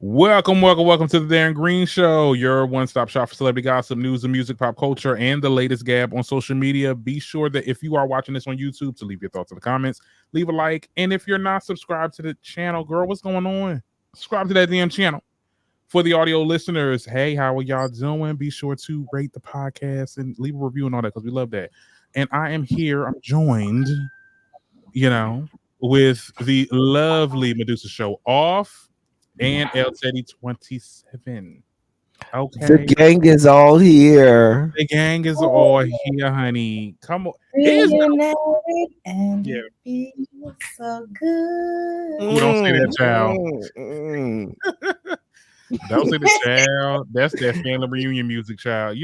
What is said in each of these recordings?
Welcome to the Darren Green Show, your one-stop shop for celebrity gossip, news and music, pop culture, and the latest gab on social media. Be sure that if you are watching this on YouTube, to leave your thoughts in the comments, leave a like, and if you're not subscribed to the channel, girl, what's going on? Subscribe to that damn channel. For the audio listeners, hey, how are y'all doing? Be sure to rate the podcast and leave a review and all that because we love that. And I am here. I'm joined, with the lovely Medusa Show Off and El Teddy 27. Okay. The gang is all here. The gang is all here, honey. Come on. Reunited and it feels so good. Ooh, don't say that, child. Don't say the child. That's that family reunion music, child.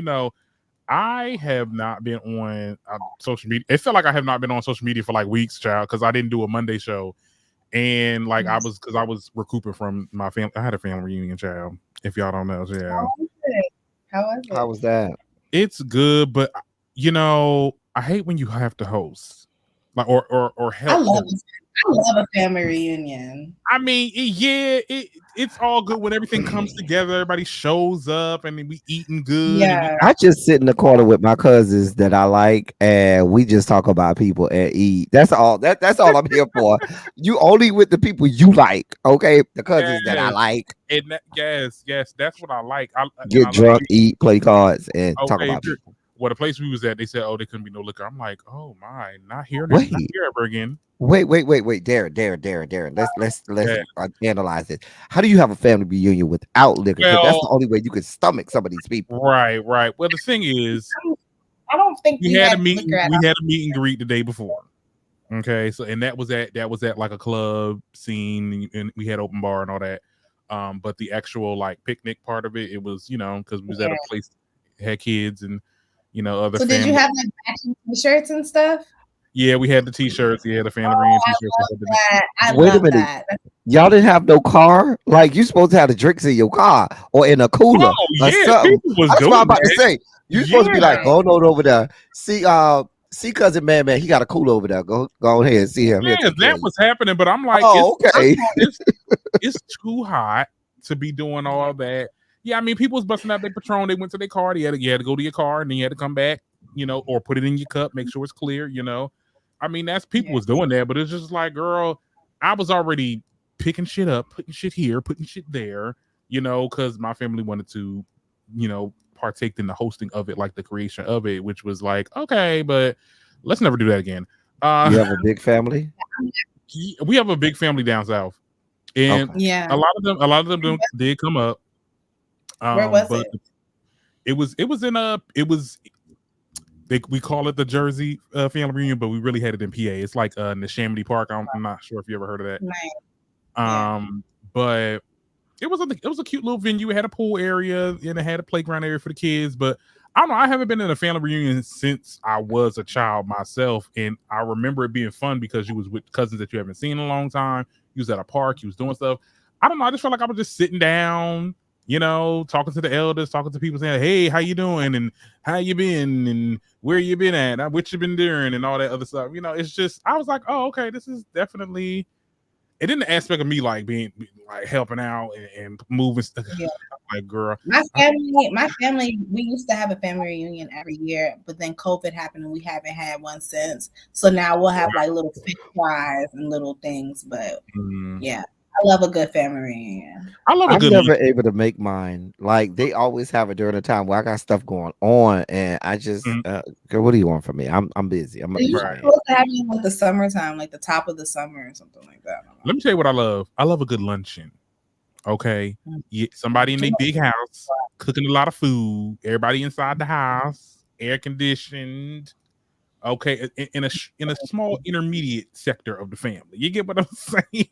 I have not been on social media. It felt like I have not been on social media for like weeks, child, because I didn't do a Monday show. And like I was recouping from my family. I had a family reunion, child. If y'all don't know, yeah. How was that? It's good, but I hate when you have to host, like or help. I love a family reunion. I mean, it's all good when everything comes together. Everybody shows up and we eating good. Yeah, I just sit in the corner with my cousins that I like, and we just talk about people and eat. That's all. That's all I'm here for. You only with the people you like, okay? The cousins that I like. And yes, that's what I like. Get drunk, eat, play cards, and talk about people. Well, the place we was at, they said, "Oh, there couldn't be no liquor." I'm like, "Oh my, not here ever again." Wait, Darren. Let's analyze it. How do you have a family reunion without liquor? Well, that's the only way you can stomach some of these people. Right. Well, the thing is, I don't think we had a meet. We had a meet and greet the day before. Okay, so and that was at like a club scene, and we had open bar and all that. But the actual like picnic part of it was because we was at a place that had kids and other. So did you have like matching t-shirts and stuff? Yeah, we had the t-shirts. Yeah, the family reunion t-shirts. Wait a minute. Y'all didn't have no car? Like you supposed to have the drinks in your car or in a cooler. Oh, yeah, people was That's doing what I'm about to say. You're supposed to be like, going on over there. See cousin man, he got a cooler over there. Go ahead and see him. Yeah, that was happening, but I'm like, okay. It's too hot to be doing all that. Yeah, I mean, people was busting out their Patron. They went to their car. You had to go to your car, and then you had to come back, or put it in your cup, make sure it's clear, I mean, that's people was doing that, but it's just like, girl, I was already picking shit up, putting shit here, putting shit there, because my family wanted to, partake in the hosting of it, like the creation of it, which was like, okay, but let's never do that again. You have a big family? We have a big family down south, and a lot of them did come up. Where was it? It was we call it the Jersey family reunion, but we really had it in PA. It's like in the Neshaminy Park. I'm not sure if you ever heard of that. Right. But it was a cute little venue. It had a pool area and it had a playground area for the kids. But I don't know. I haven't been in a family reunion since I was a child myself, and I remember it being fun because you was with cousins that you haven't seen in a long time. You was at a park. You was doing stuff. I don't know. I just felt like I was just sitting down, talking to the elders, talking to people saying, "Hey, how you doing? And how you been? And where you been at? What you been doing? And all that other stuff." It's just, I was like, "Oh, okay, this is definitely." It didn't the aspect of me like being like helping out and moving stuff. Yeah. Like, girl, my family, we used to have a family reunion every year, but then COVID happened and we haven't had one since. So now we'll have like little fish fries and little things, but yeah. I love a good family reunion. I'm never able to make mine. Like they always have it during a time where I got stuff going on, and I just, girl, what do you want from me? I'm busy. I'm supposed to have it like the summertime, like the top of the summer or something like that. Let me tell you what I love. I love a good luncheon. Okay, somebody in their big house cooking a lot of food. Everybody inside the house, air conditioned. Okay, in a small intermediate sector of the family. You get what I'm saying?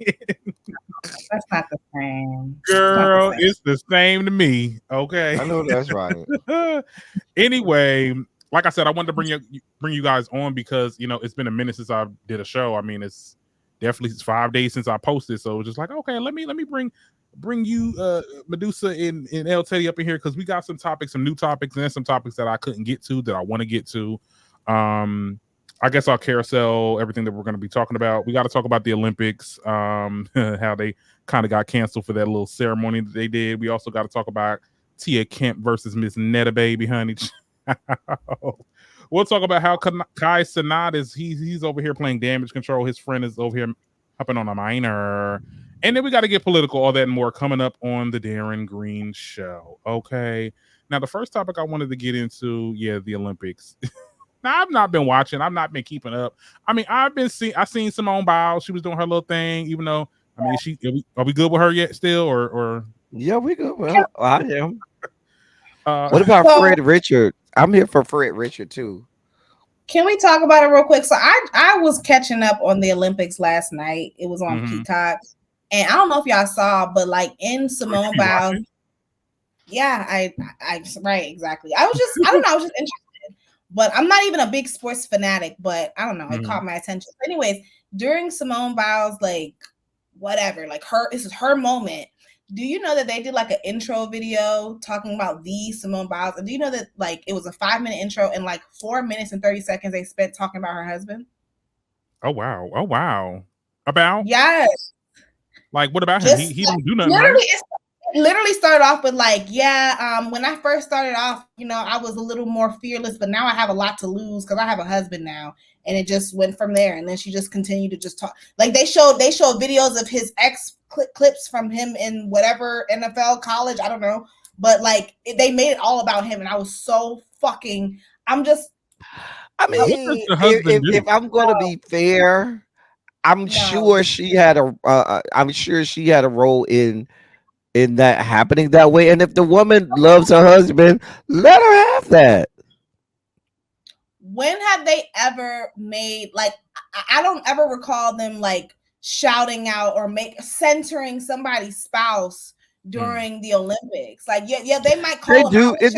That's not the same. Girl, it's the same to me. Okay. I know that's right. Anyway, like I said, I wanted to bring you guys on because it's been a minute since I did a show. I mean, it's definitely 5 days since I posted. So just like, okay, let me bring you Medusa and El Teddy up in here because we got some new topics, and some topics that I couldn't get to that I want to get to. I guess our carousel, everything that we're going to be talking about. We got to talk about the Olympics, how they kind of got canceled for that little ceremony that they did. We also got to talk about Tia Kemp versus Miss Netta, baby, honey. We'll talk about how Kai Cenat is. He's over here playing damage control. His friend is over here hopping on a minor. And then we got to get political, all that and more coming up on the Darren Green Show. Okay. Now, the first topic I wanted to get into, the Olympics. Now, I've not been watching. I've not been keeping up. I mean, I seen Simone Biles. She was doing her little thing, even though, I mean, are we good with her yet still? Or Yeah, we good. Well, I am. What about So- Fred Richard? I'm here for Fred Richard too. Can we talk about it real quick? So I was catching up on the Olympics last night. It was on Peacock. And I don't know if y'all saw, but like in Simone Biles. Yeah, I right, exactly. I was just interested. But I'm not even a big sports fanatic, but I don't know, it caught my attention. So anyways, during Simone Biles, like whatever, like this is her moment. Do you know that they did like an intro video talking about the Simone Biles? And do you know that like it was a 5-minute intro and like 4 minutes and 30 seconds they spent talking about her husband? Oh wow. About? Yes. Like what about him? He don't do nothing. Literally, right? it literally started off with like, when I first started off, I was a little more fearless, but now I have a lot to lose because I have a husband now. And it just went from there. And then she just continued to just talk. Like they showed videos of his ex clips from him in whatever NFL college, I don't know. But like they made it all about him. And I was so fucking, I mean, if I'm going to be fair, I'm sure she had a role in that happening that way. And if the woman loves her husband, let her have that. When have they ever made, like, I don't ever recall them like shouting out or centering somebody's spouse during the Olympics. Like, yeah, they might call. They do. It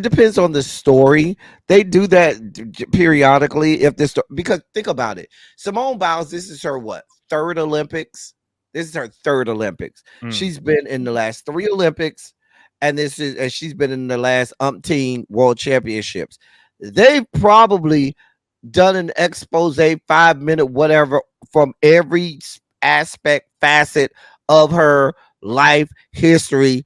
depends on the story. They do that periodically. Because think about it, Simone Biles. This is her third Olympics. This is her third Olympics. She's been in the last 3 Olympics, and she's been in the last umpteen World Championships. They've probably done an expose, 5-minute whatever, from every aspect, facet of her life, history,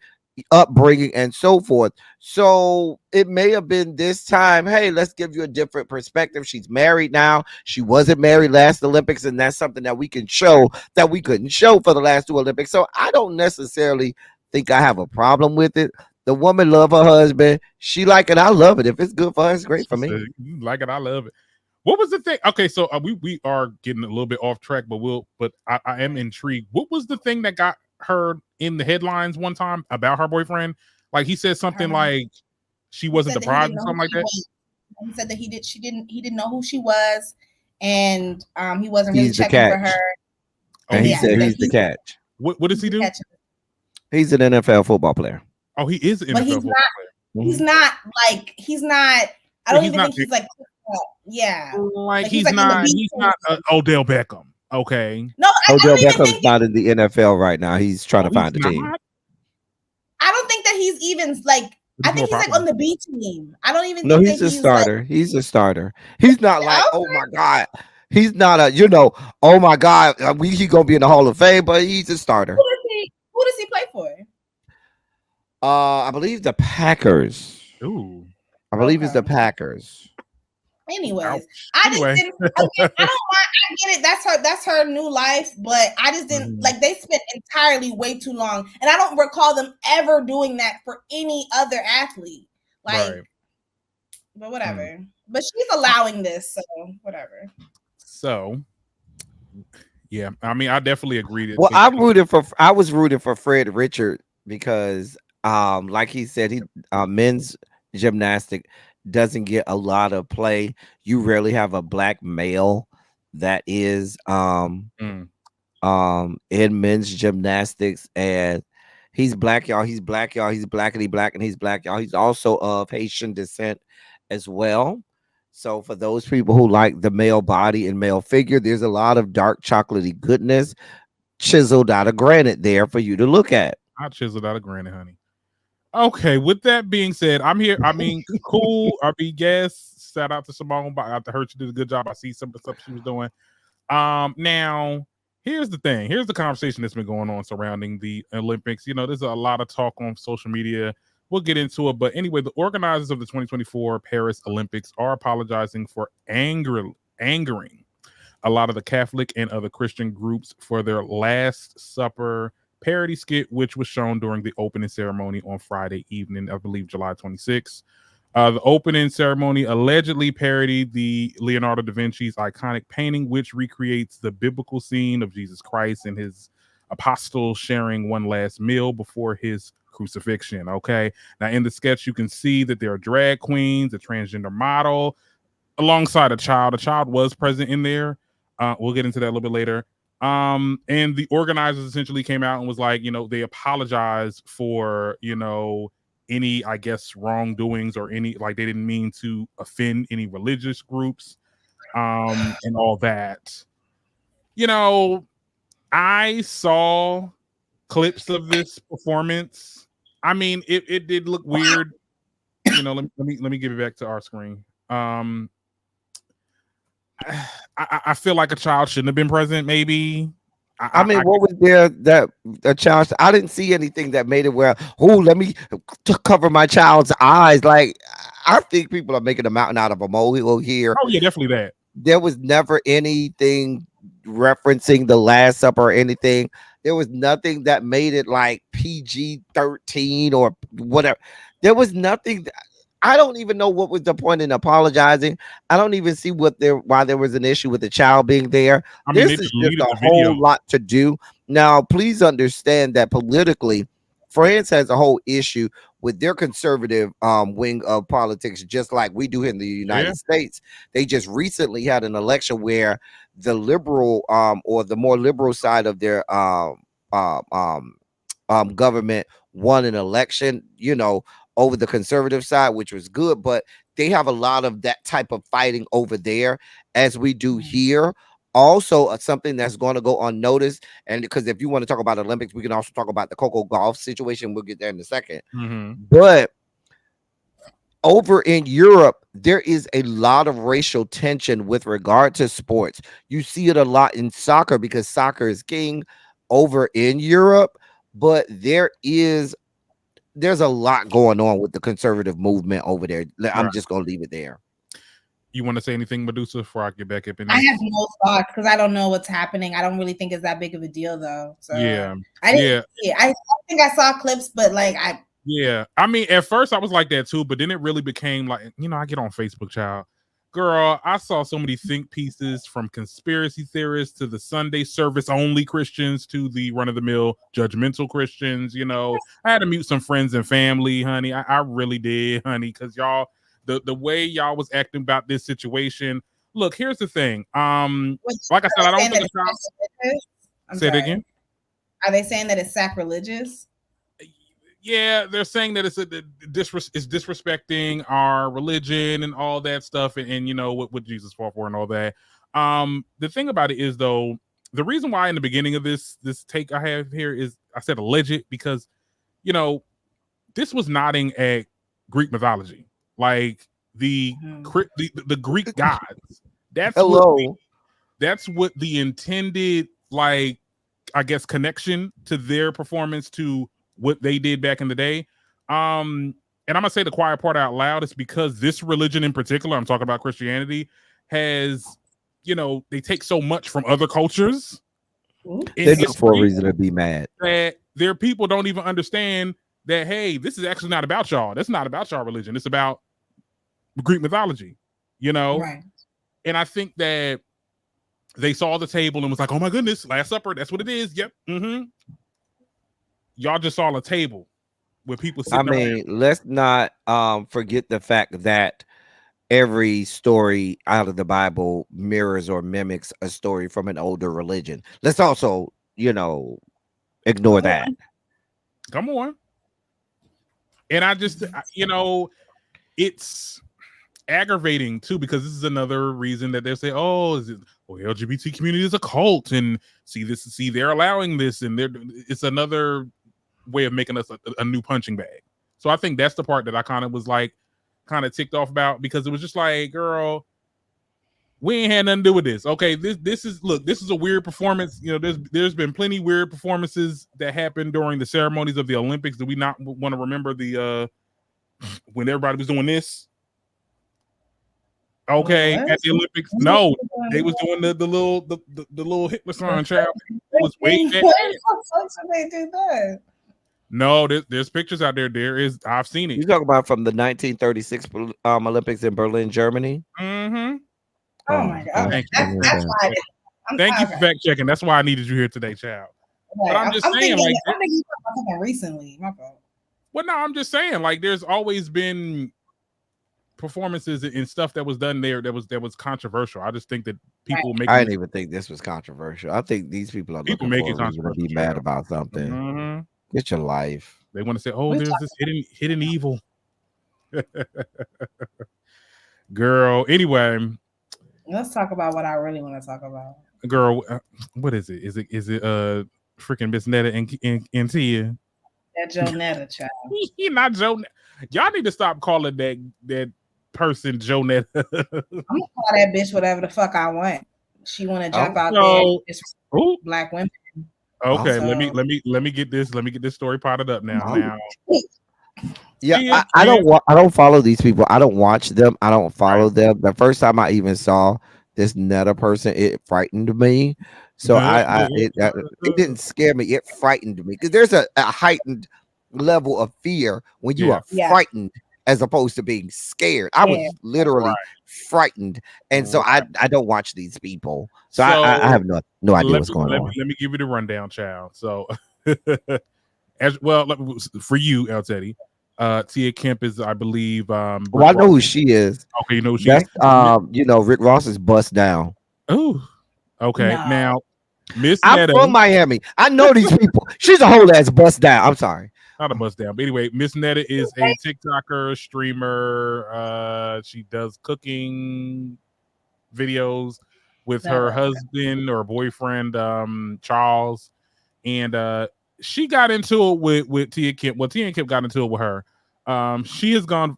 upbringing, and so forth. So it may have been this time, hey, let's give you a different perspective. She's married now. She wasn't married last Olympics, and that's something that we can show that we couldn't show for the last 2 Olympics. So I don't necessarily think I have a problem with it. The woman love her husband. She like it. I love it. If it's good for her, it's great for me. You like it. I love it. What was the thing? Okay, so we are getting a little bit off track, but I am intrigued. What was the thing that got her in the headlines one time about her boyfriend? Like he said something like she wasn't the bride or something like that. He said that he didn't know who she was, and he wasn't really checking for her. And he said he's the catch. What does he do? He's an NFL football player. Oh, he is an NFL football player. He's not. I don't even think he's like. Yeah, like he's not Odell Beckham. Okay, no, Odell Beckham's not in the NFL right now. He's trying to find a team. I don't think that he's even like. I think he's like on the B team. I don't even. No, he's a starter. He's a starter. He's not like, oh my god. He's not oh my god, he gonna be in the Hall of Fame, but he's a starter. Who does he play for? I believe the Packers. Ooh, I believe it's the Packers. Anyways, I just didn't. I don't mind. I get it. That's her new life, but I just didn't like. They spent entirely way too long, and I don't recall them ever doing that for any other athlete. Like, but whatever. But she's allowing this, so whatever. So, yeah, I mean, I definitely agreed. Well, I was rooting for Fred Richard because, like he said, men's gymnastic doesn't get a lot of play. You rarely have a black male that is in men's gymnastics, and he's black, y'all. He's black, y'all. He's blackity black, and he's black, y'all. He's also of Haitian descent as well. So for those people who like the male body and male figure, there's a lot of dark chocolatey goodness chiseled out of granite there for you to look at. I chiseled out of granite, honey. Okay, with that being said, I'm here. I mean, cool. I mean, yes, Shout out to Simone. I heard she did a good job. I see some of the stuff she was doing. Now here's the thing. Here's the conversation that's been going on surrounding the Olympics. You know, there's a lot of talk on social media. We'll get into it, but anyway, the organizers of the 2024 Paris Olympics are apologizing for angering a lot of the Catholic and other Christian groups for their Last Supper parody skit, which was shown during the opening ceremony on Friday evening, I believe July 26th. The opening ceremony allegedly parodied the Leonardo da Vinci's iconic painting, which recreates the biblical scene of Jesus Christ and his apostles sharing one last meal before his crucifixion. Okay, now in the sketch, you can see that there are drag queens, a transgender model, alongside a child. A child was present in there. We'll get into that a little bit later. And the organizers essentially came out and was like, you know, they apologized for, you know, any, I guess, wrongdoings or any, like, they didn't mean to offend any religious groups, and all that. You know, I saw clips of this performance. I mean, it did look weird. You know, let me give it back to our screen. I feel like a child shouldn't have been present. Maybe. I mean, what was there that a child? I didn't see anything that made it where, oh, let me cover my child's eyes. Like, I think people are making a mountain out of a molehill here. Oh yeah, definitely that. There was never anything referencing the Last Supper or anything. There was nothing that made it like PG-13 or whatever. There was nothing. I don't even know what was the point in apologizing. I don't even see why there was an issue with the child being there. I mean, this is just a whole lot to do. Now, please understand that politically, France has a whole issue with their conservative wing of politics, just like we do in the United States. They just recently had an election where the liberal or the more liberal side of their government won an election, you know, over the conservative side, which was good, but they have a lot of that type of fighting over there as we do here. Also, something that's going to go unnoticed, and because if you want to talk about Olympics, we can also talk about the Coco Golf situation. We'll get there in a second. But over in Europe, there is a lot of racial tension with regard to sports. You see it a lot in soccer because soccer is king over in Europe, but there's a lot going on with the conservative movement over there. I'm just gonna leave it there. You want to say anything, Medusa, before I get back up in? I have no thoughts because I don't know what's happening. I don't really think it's that big of a deal, though. So yeah, I didn't. Yeah, I think I saw clips, but like I mean, at first I was like that too, but then it really became like, you know, I get on Facebook, child. Girl, I saw so many think pieces from conspiracy theorists to the Sunday service only Christians to the run-of-the-mill judgmental Christians. You know, I had to mute some friends and family, honey. I really did, honey, because y'all, the way y'all was acting about this situation. Look, here's the thing. Like I said, I don't think say it again. Are they saying that it's sacrilegious? Yeah, they're saying that it's disrespecting our religion and all that stuff, and you know what Jesus fought for and all that. The thing about it is, though, the reason why in the beginning of this take I have here is I said alleged because, you know, this was nodding at Greek mythology, like the Greek gods. That's what the intended, like, I guess, connection to their performance to what they did back in the day. And I'm gonna say the quiet part out loud is because this religion in particular, I'm talking about Christianity, has, you know, they take so much from other cultures. They look for a reason to be mad. That their people don't even understand that, hey, this is actually not about y'all. That's not about y'all religion. It's about Greek mythology, you know? Right. And I think that they saw the table and was like, oh my goodness, Last Supper, that's what it is. Yep. Y'all just saw a table with people sitting around. Let's not forget the fact that every story out of the Bible mirrors or mimics a story from an older religion. Let's also, you know, ignore that. Come on. And I just, you know, it's aggravating too, because this is another reason that they say, oh, LGBT community is a cult, and see they're allowing this, and it's another way of making us a new punching bag. So I think that's the part that I kind of was like, kind of ticked off about, because it was just like, girl, we ain't had nothing to do with this. Okay, this is a weird performance. You know, there's been plenty weird performances that happened during the ceremonies of the Olympics. Do we not want to remember the when everybody was doing this? Okay, at the Olympics, no, they was doing the little Hitler sign, child. It was way back. They do that. No, there's pictures out there. I've seen it. You talking about from the 1936 Olympics in Berlin, Germany? Mm-hmm. Oh my God. That's why Thank you for fact checking. That's why I needed you here today, child. Right. But I'm just saying, thinking, like, I'm thinking about recently. My fault. Well, no, I'm just saying, like, there's always been performances and stuff that was done there that was controversial. I just think that people make. I didn't even think this was controversial. I think these people are looking for a reason to be mad about something. Mm-hmm. Get your life. They want to say, "Oh, there's this hidden evil." Girl. Anyway, let's talk about what I really want to talk about. Girl, what is it? Is it freaking Miss Netta and Tia? That Joe Netta child. He not Joe. Y'all need to stop calling that person Joe Netta. I'm gonna call that bitch whatever the fuck I want. She want to jump out there. Black women. Okay, let me get this story potted up now. Yeah, I don't follow these people. I don't watch them. I don't follow them. The first time I even saw this Netta person, it frightened me. So it didn't scare me. It frightened me because there's a heightened level of fear when you are frightened as opposed to being scared. I was literally frightened, and so I don't watch these people. So I have no idea what's going on. Let me give you the rundown, child. So as well for you, El Teddy, Tia Kemp is, I believe. I know who she is. Okay, you know who she is. Rick Ross is bust down. Oh, okay. No. Now, Miss I'm Netta, from Miami. I know these people. She's a whole ass bust down. I'm sorry. Not a bust down. But anyway, Miss Netta is a TikToker, streamer. She does cooking videos with her husband or boyfriend, Charles. And she got into it with Tia Kemp. Well, Tia Kemp got into it with her. Tia has gone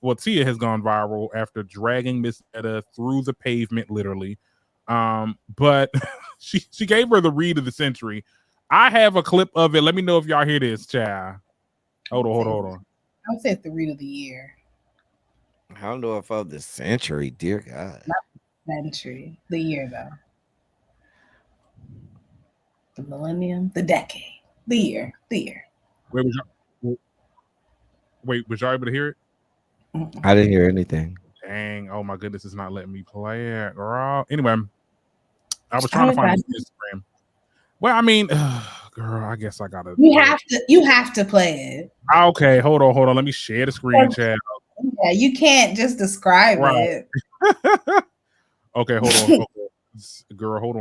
viral after dragging Miss Netta through the pavement, literally. But she gave her the read of the century. I have a clip of it. Let me know if y'all hear this, child. Hold on. I would say it's the read of the year. I don't know if of the century, dear God. Not the century, the year though. The millennium, the decade, the year. Wait, was y'all able to hear it? I didn't hear anything. Dang! Oh my goodness, it's not letting me play it, girl. Anyway, I was trying to find Instagram. Well, I mean, girl, I guess I gotta. You have to play it. Okay, hold on. Let me share the screen, chat. Yeah, you can't just describe it. Okay, hold on. Girl, hold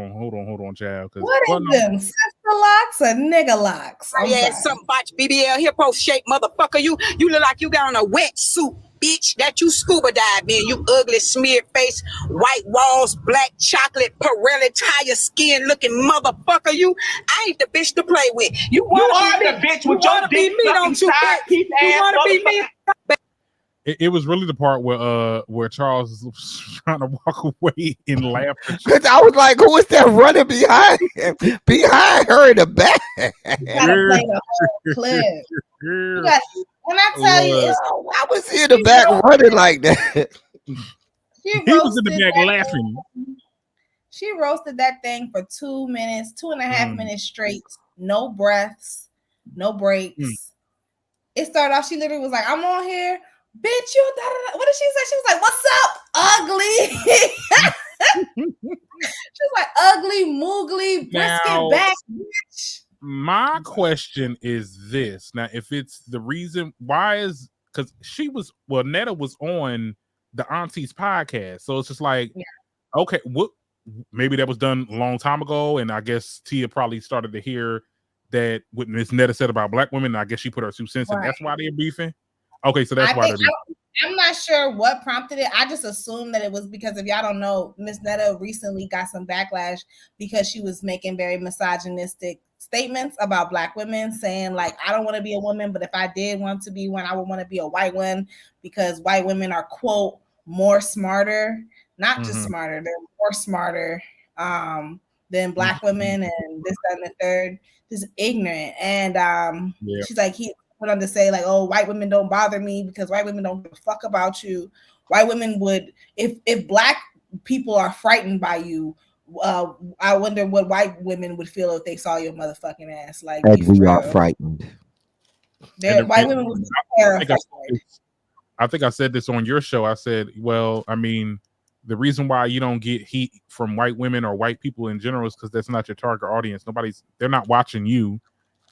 on, child. What is them? Sister locks or nigga locks? Yeah, some botch BBL hippo shape motherfucker. You look like you got on a wetsuit, bitch. That you scuba dive in. You ugly smeared face, white walls, black chocolate, Pirelli tire skin looking motherfucker. I ain't the bitch to play with. You are the bitch with your dick sucking side piece ass. You wanna be me? It was really the part where Charles was trying to walk away and laugh. Because I was like, who is that running behind her in the back? You gotta play the whole clip. When I tell you, I was in the back running like that. He was in the back laughing. She roasted that thing for 2 minutes, 2.5 minutes straight. No breaths, no breaks. It started off, she literally was like, I'm on here. Bitch, you what did she say? She was like, what's up, ugly? She was like, ugly, moogly, brisket back, bitch. My question is this. Now, if it's the reason why is because Netta was on the Auntie's podcast. So it's just like, okay, what maybe that was done a long time ago. And I guess Tia probably started to hear that what Miss Netta said about black women. And I guess she put her 2 cents in. That's why they're beefing. Okay, so that's why they're beefing. I'm not sure what prompted it. I just assumed that it was because, if y'all don't know, Miss Netta recently got some backlash because she was making very misogynistic statements about Black women, saying like, I don't want to be a woman, but if I did want to be one, I would want to be a white one because white women are, quote, more smarter, not just smarter, they're more smarter than Black women, and this, that, and the third, just ignorant. And she's like, he went on to say like, oh, white women don't bother me because white women don't give a fuck about you. White women would, if Black people are frightened by you, I wonder what white women would feel if they saw your motherfucking ass. Like, and we are frightened. White women would be terrified. I think I said this on your show. I said, well, I mean, the reason why you don't get heat from white women or white people in general is because that's not your target audience. They're not watching you.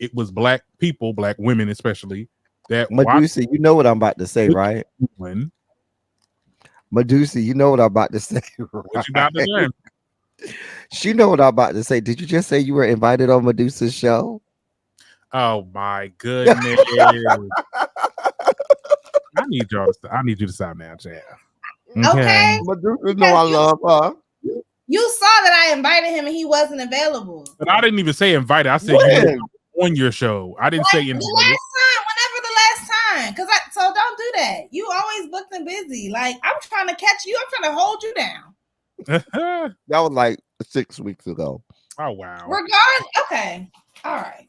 It was Black people, Black women especially. That Medusa, you know what I'm about to say, right? Medusa, you know what I'm about to say. Right? What you about to say? She know what I'm about to say. Did you just say you were invited on Medusa's show? Oh my goodness! I need you to stop now, Chad. Okay. Medusa, know I love her. You saw that I invited him and he wasn't available. But I didn't even say invited. I said you were on your show. I didn't say invited. Whenever the last time. So don't do that. You always booked and busy. Like, I'm trying to catch you. I'm trying to hold you down. That was like 6 weeks ago. Oh wow. Okay. All right.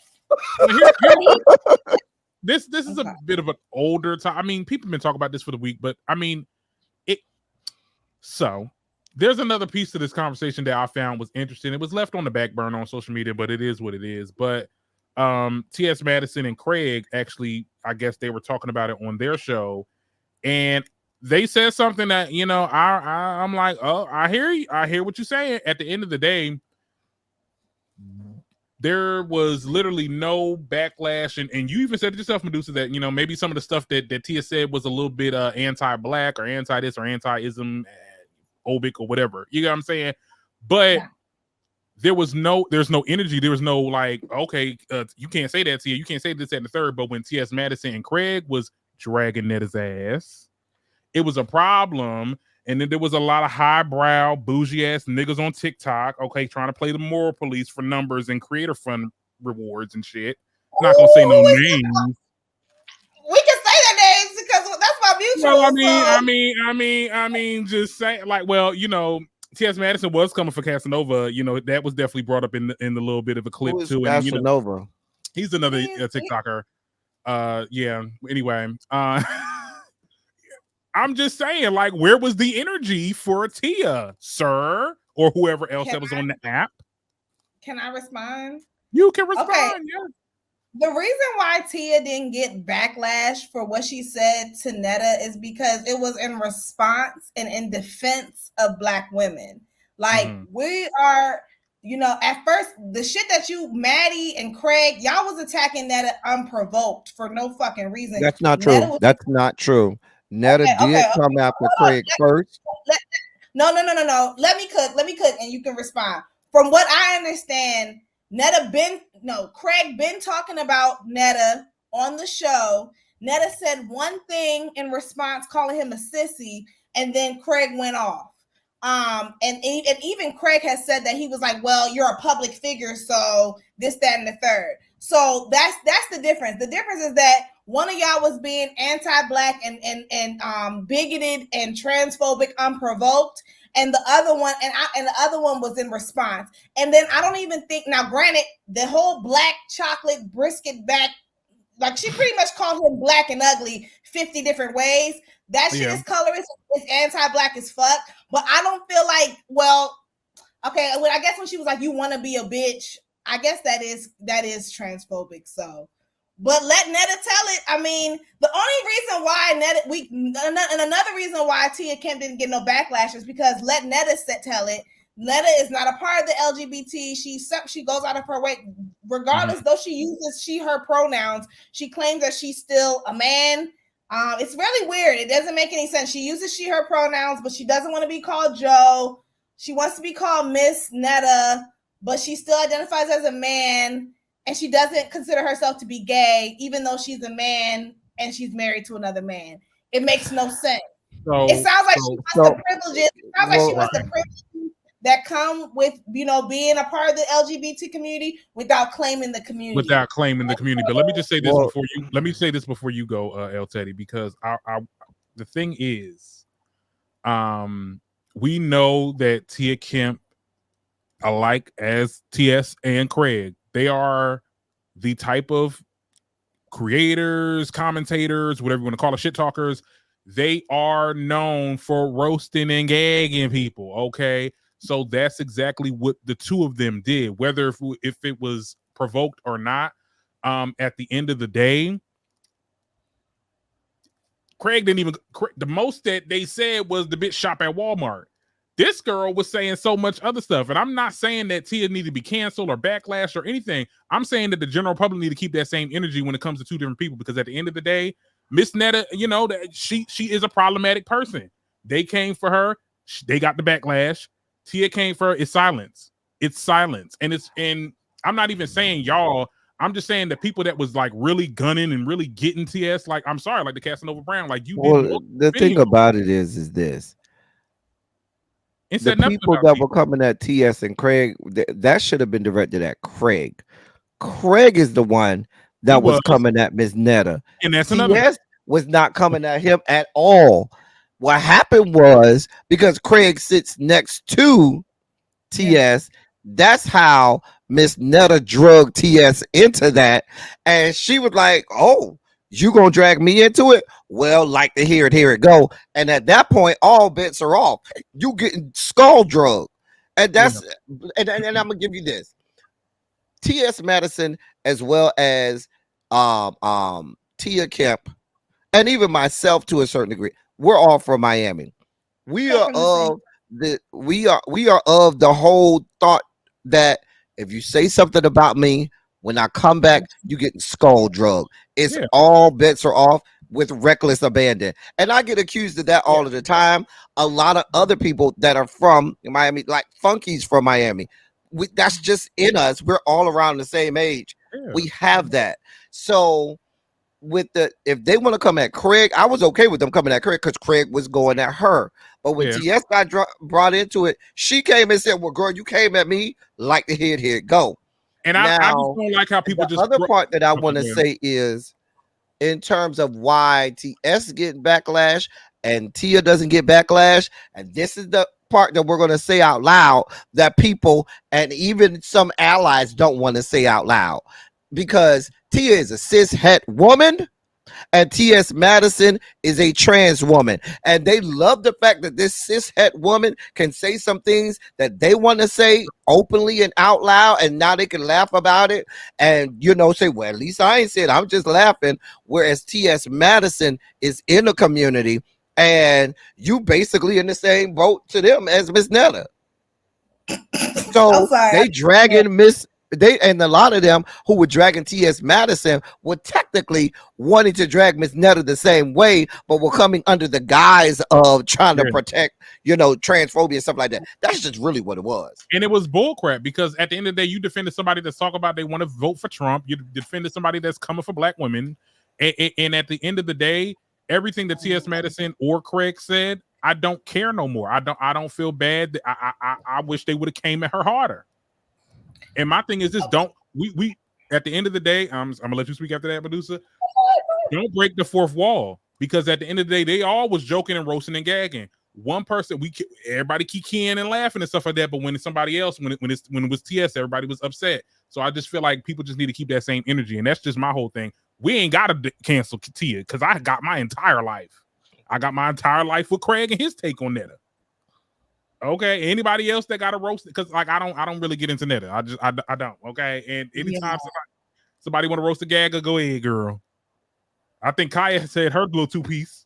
This is a bit of an older time. I mean, people have been talking about this for the week, but I mean, so there's another piece to this conversation that I found was interesting. It was left on the back burner on social media, but it is what it is. But T.S. Madison and Craig actually, I guess they were talking about it on their show, and they said something that, you know, I'm like, oh, I hear you. I hear what you're saying. At the end of the day, there was literally no backlash, and you even said it yourself, Medusa, that, you know, maybe some of the stuff that Tia said was a little bit anti-Black or anti-this or anti-ism, phobic or whatever. You know what I'm saying? But there's no energy. There was no like, okay, you can't say that, Tia. You can't say this, that, and the third. But when T.S. Madison and Craig was dragging Netta's ass, it was a problem. And then there was a lot of highbrow, bougie ass niggas on TikTok, okay, trying to play the moral police for numbers and creator fund rewards and shit. I'm not gonna say no names. We can say their names because that's my mutual. No, I mean, just say like, well, you know, T.S. Madison was coming for Casanova. You know, that was definitely brought up in the little bit of a clip too. And, you know, he's another TikToker. Yeah. Anyway, I'm just saying, like, where was the energy for Tia, sir, or whoever else that was on the app? Can I respond? You can respond. Okay. Yeah. The reason why Tia didn't get backlash for what she said to Netta is because it was in response and in defense of Black women. Like, we are, you know, at first, the shit that you, Maddie and Craig, y'all was attacking Netta unprovoked for no fucking reason. That's not true. That's not true. Netta did come after Craig first. No. Let me cook, and you can respond. From what I understand, Craig been talking about Netta on the show. Netta said one thing in response, calling him a sissy, and then Craig went off. And even Craig has said that he was like, well, you're a public figure, so this, that, and the third. So that's the difference. The difference is that one of y'all was being anti-Black and bigoted and transphobic unprovoked, and the other one was in response. And then I don't even think, now granted, the whole black chocolate brisket back, like, she pretty much called him black and ugly 50 different ways. That shit is colorist, it's anti-Black as fuck. But I don't feel like, well, okay, well, I guess when she was like, you want to be a bitch, I guess that is transphobic. So, but let Netta tell it. I mean, the only reason why another reason why Tia Kemp didn't get no backlash is because let Netta tell it. Netta is not a part of the LGBT. She goes out of her way, regardless, though she uses her pronouns. She claims that she's still a man. It's really weird. It doesn't make any sense. She uses her pronouns, but she doesn't want to be called Joe. She wants to be called Miss Netta, but she still identifies as a man, and she doesn't consider herself to be gay, even though she's a man and she's married to another man. It makes no sense. It sounds like she wants the privileges. It sounds like she wants the privileges that come with, you know, being a part of the LGBT community without claiming the community. But let me just say this Well, before you go, El Teddy, because the thing is, we know that Tia Kemp, alike as TS and Craig, they are the type of creators, commentators, whatever you want to call it, shit talkers. They are known for roasting and gagging people. Okay, so that's exactly what the two of them did, whether if it was provoked or not. At the end of the day, Craig didn't even. The most that they said was the bitch shop at Walmart. This girl was saying so much other stuff, and I'm not saying that Tia needed to be canceled or backlash or anything. I'm saying that the general public need to keep that same energy when it comes to two different people, because at the end of the day, Miss Netta, you know, that she is a problematic person. They came for her, they got the backlash. Tia came for her. It's silence. It's silence, and I'm not even saying y'all. I'm just saying the people that was like really gunning and really getting TS, like, I'm sorry, like the Casanova Brown, like you. Well, the thing about it is this. The people that were coming at TS and Craig, that should have been directed at Craig. Craig is the one that was coming at Miss Netta. And that's TS was not coming at him at all. What happened was, because Craig sits next to TS, that's how Miss Netta drugged TS into that. And she was like, oh, you gonna drag me into it? Well, like to hear it go. And at that point, all bets are off. You getting skull drugged. And that's and I'm gonna give you this. T.S. Madison, as well as Tia Kemp, and even myself to a certain degree, we're all from Miami. We are of the whole thought that if you say something about me, when I come back, you getting skull drugged. It's all bets are off with reckless abandon. And I get accused of that all of the time. A lot of other people that are from Miami, like Funky's from Miami, that's just in us. We're all around the same age. We have that. So if they want to come at Craig, I was okay with them coming at Craig because Craig was going at her. But when TS got brought into it, she came and said, well, girl, you came at me, like to hear it go. And I just don't like how people the other part that I want to say is, in terms of why TS getting backlash and Tia doesn't get backlash, and this is the part that we're going to say out loud that people and even some allies don't want to say out loud, because Tia is a cis het woman and T.S. Madison is a trans woman, and they love the fact that this cis het woman can say some things that they want to say openly and out loud, and now they can laugh about it and, you know, say, well, at least I ain't said, I'm just laughing. Whereas T.S. Madison is in the community, and you basically in the same boat to them as Miss Netta. So they dragging and a lot of them who were dragging T.S. Madison were technically wanting to drag Miss Netta the same way, but were coming under the guise of trying to protect, you know, transphobia and stuff like that. That's just really what it was. And it was bullcrap, because at the end of the day, you defended somebody that's talking about they want to vote for Trump. You defended somebody that's coming for black women. And at the end of the day, everything that T.S. Madison or Craig said, I don't care no more. I don't feel bad. I wish they would have came at her harder. And my thing is this: we at the end of the day, I'm gonna let you speak after that, Medusa. Don't break the fourth wall, because at the end of the day, they all was joking and roasting and gagging. One person, everybody kikiing and laughing and stuff like that. But when it's somebody else, when it was TS, everybody was upset. So I just feel like people just need to keep that same energy, and that's just my whole thing. We ain't gotta cancel Tia, because I got my entire life. I got my entire life with Craig and his take on Netta. Okay, anybody else that got a roast? Because like I don't really get into Netta. I don't. Okay, and anytime somebody want to roast a gagger, go ahead, girl. I think Kaya said her little two piece.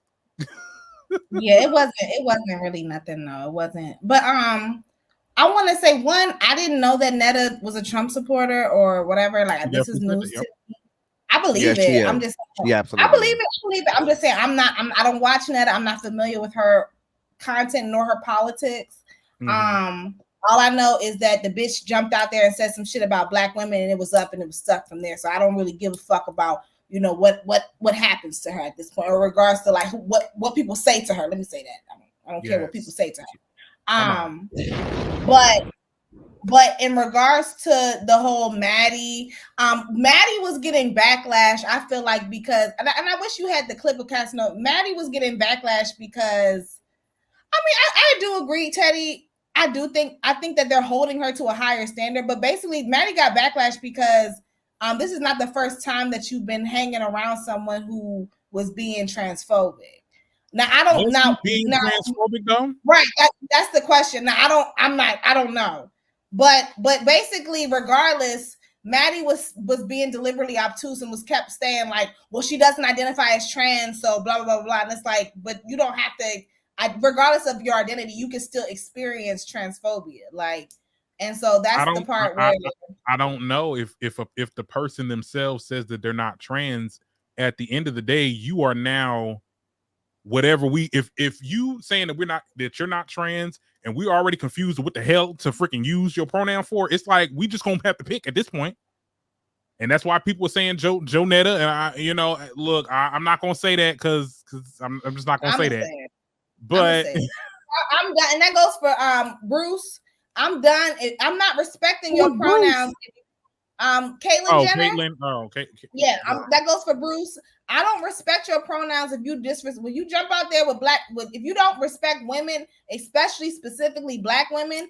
Yeah, it wasn't really nothing though. It wasn't. But I want to say I didn't know that Netta was a Trump supporter or whatever. Like this is news to me. I believe it. I'm just. I believe it. I'm just saying I don't watch Netta. I'm not familiar with her content nor her politics. All I know is that the bitch jumped out there and said some shit about black women, and it was up and it was stuck from there. So I don't really give a fuck about, you know, what happens to her at this point, or regards to like what people say to her. Let me say that. I don't care what people say to her. But in regards to the whole Maddie, Maddie was getting backlash. I feel like because, and I wish you had the clip of Cass. No, Maddie was getting backlash because, I mean, I do agree, Teddy. I think that they're holding her to a higher standard. But basically, Maddie got backlash because this is not the first time that you've been hanging around someone who was being transphobic. Now I don't know. Being transphobic though, right? That's the question. Now I don't know. But basically, regardless, Maddie was being deliberately obtuse and was kept saying like, well, she doesn't identify as trans, so blah, blah, blah, blah. And it's like, but you don't have to, regardless of your identity, you can still experience transphobia. Like, and so that's the part where I don't know if the person themselves says that they're not trans, at the end of the day, you are now whatever if you saying that you're not trans and we're already confused with what the hell to freaking use your pronoun for, it's like we just gonna have to pick at this point. And that's why people were saying Joe Netta, and look, I'm not gonna say that because I'm just not gonna say that. But I'm done, and that goes for Bruce. I'm done. I'm not respecting your pronouns. Caitlyn Jenner. Caitlyn. Oh, okay. Yeah, that goes for Bruce. I don't respect your pronouns if you disrespect. When you jump out there if you don't respect women, especially specifically black women,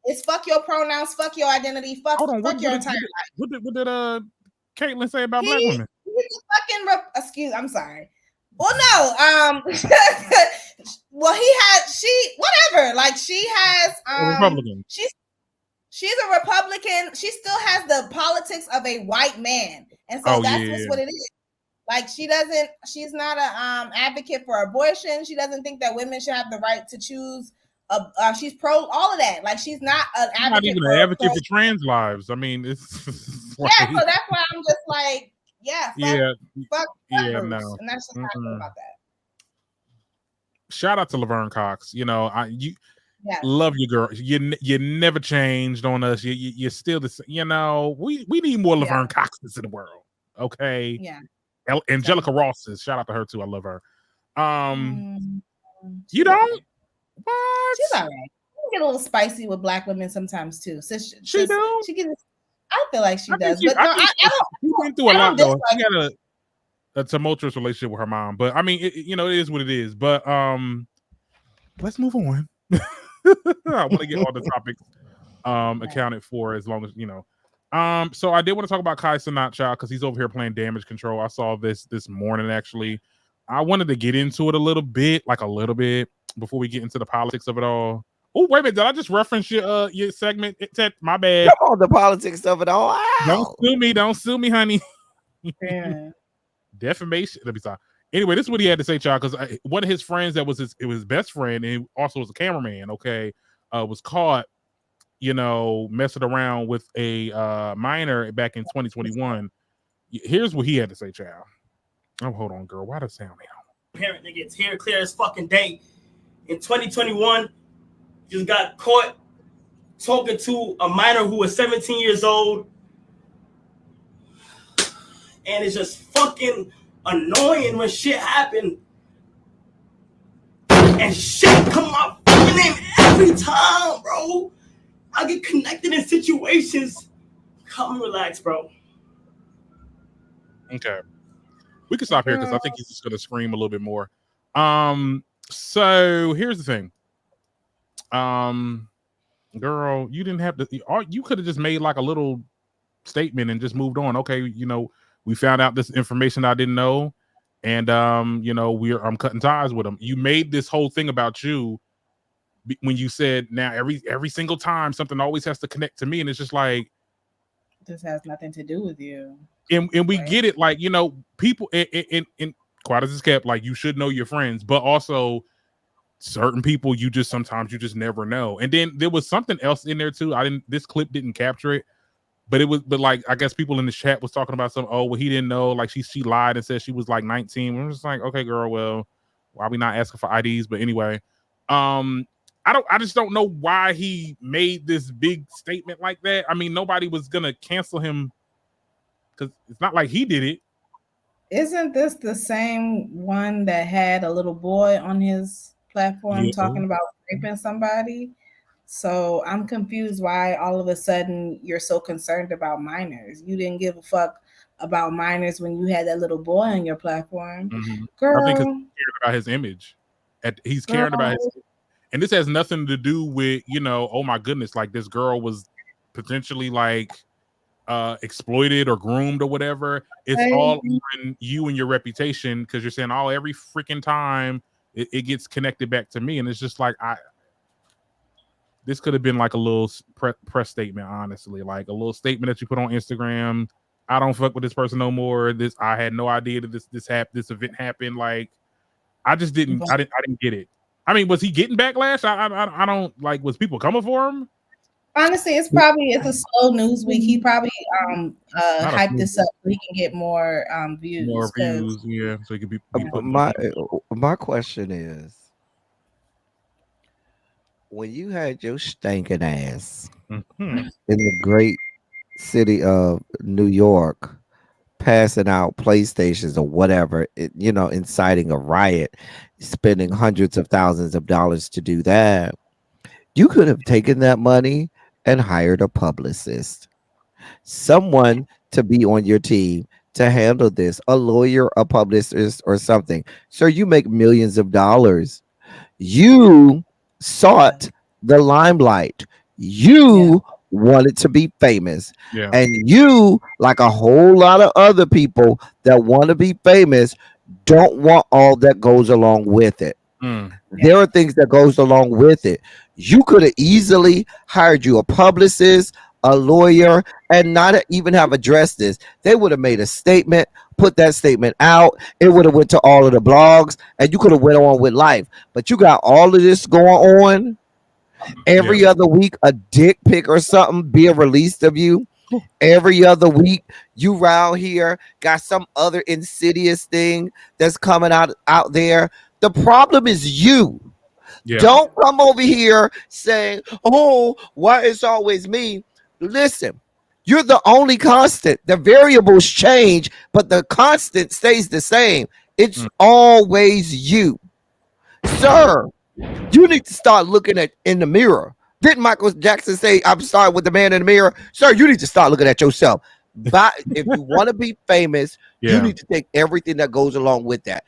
it's fuck your pronouns, fuck your identity, fuck your entire life. What did Caitlyn say about black women? Excuse. I'm sorry. Well, no. Well, whatever. Like she has. Republican. She's a Republican. She still has the politics of a white man. And so that's just what it is. Like she's not an advocate for abortion. She doesn't think that women should have the right to choose. She's pro all of that. Like she's not an advocate. Not even an advocate for trans lives. I mean, it's like, so that's why I'm just like, fuck no. And that's just how I feel about that. Shout out to Laverne Cox. Love you, girl. You never changed on us. You're still the same. We need more Laverne Coxes in the world. Okay. Yeah. Angelica Ross's. Shout out to her too. I love her. You don't? What? She's all right. She get a little spicy with black women sometimes too. So she do. She gets. I feel like she does. She went through a lot though. She got a tumultuous relationship with her mom. But I mean, it is what it is. But let's move on. I want to get all the topics accounted for as long as so I did want to talk about Kai Cenat, child, because he's over here playing damage control. I saw this morning actually. I wanted to get into it a little bit before we get into the politics of it all. Oh, wait a minute, did I just reference your segment? My bad. Come on, the politics of it all. Wow. Don't sue me, honey. Yeah. Defamation. Let me stop. Anyway, this is what he had to say, child, because one of his friends it was his best friend, and he also was a cameraman, was caught, messing around with a minor back in 2021. Here's what he had to say, child. Oh, hold on, girl. Why does sound out? Parent nigga, it's here clear as fucking day. In 2021, just got caught talking to a minor who was 17 years old. And it's just fucking annoying when shit happen. And shit come out my fucking name every time, bro. I get connected in situations. Come relax, bro. Okay. We can stop here because I think he's just gonna scream a little bit more. So here's the thing. Girl, you didn't have to. You could have just made like a little statement and just moved on. Okay, we found out this information I didn't know, and I'm cutting ties with him. You made this whole thing about you when you said now every single time something always has to connect to me, and it's just like this has nothing to do with you. And we get it, like people in quiet as it's kept, like you should know your friends, but also certain people sometimes you just never know. And then there was something else in there too. This clip didn't capture it, but like I guess people in the chat was talking about he didn't know, like she lied and said she was like 19. We're just like, okay, girl, well, why are we not asking for IDs? But anyway, I just don't know why he made this big statement like that. I mean, nobody was gonna cancel him because it's not like he did it. Isn't this the same one that had a little boy on his platform talking about raping somebody. So I'm confused why all of a sudden you're so concerned about minors. You didn't give a fuck about minors when you had that little boy on your platform. I think he's Girl, cared about his image. He's girl. caring about his, and this has nothing to do with, you know, oh my goodness, like this girl was potentially like exploited or groomed or whatever. It's all on you and your reputation, because you're saying, oh, every freaking time it gets connected back to me, and it's just like this could have been like a little press statement, honestly, like a little statement that you put on Instagram. I don't fuck with this person no more. I had no idea that this event happened. Like, I just didn't get it. I mean, was he getting backlash? I don't like. Was people coming for him? Honestly, it's a slow news week. He probably hyped this up so he can get more views. More views, yeah. So he can be my question is, when you had your stinking ass in the great city of New York passing out PlayStations or whatever, inciting a riot, spending hundreds of thousands of dollars to do that, you could have taken that money and hired a publicist, someone to be on your team to handle this, a lawyer, a publicist, or something. Sir, you make millions of dollars. You sought the limelight. You wanted to be famous. And you, like a whole lot of other people that want to be famous, don't want all that goes along with it. There are things that goes along with it. You could have easily hired you a publicist, a lawyer, and not even have addressed this. They would have made a statement, put that statement out. It would have went to all of the blogs, and you could have went on with life. But you got all of this going on. Every other week, a dick pic or something being released of you. Every other week, you around here got some other insidious thing that's coming out there. The problem is you. Don't come over here saying, oh, why it's always me. Listen, you're the only constant. The variables change, but the constant stays the same. It's always you. Sir, you need to start looking in the mirror. Didn't Michael Jackson say, I'm sorry with the man in the mirror? Sir, you need to start looking at yourself. But if you want to be famous, you need to take everything that goes along with that.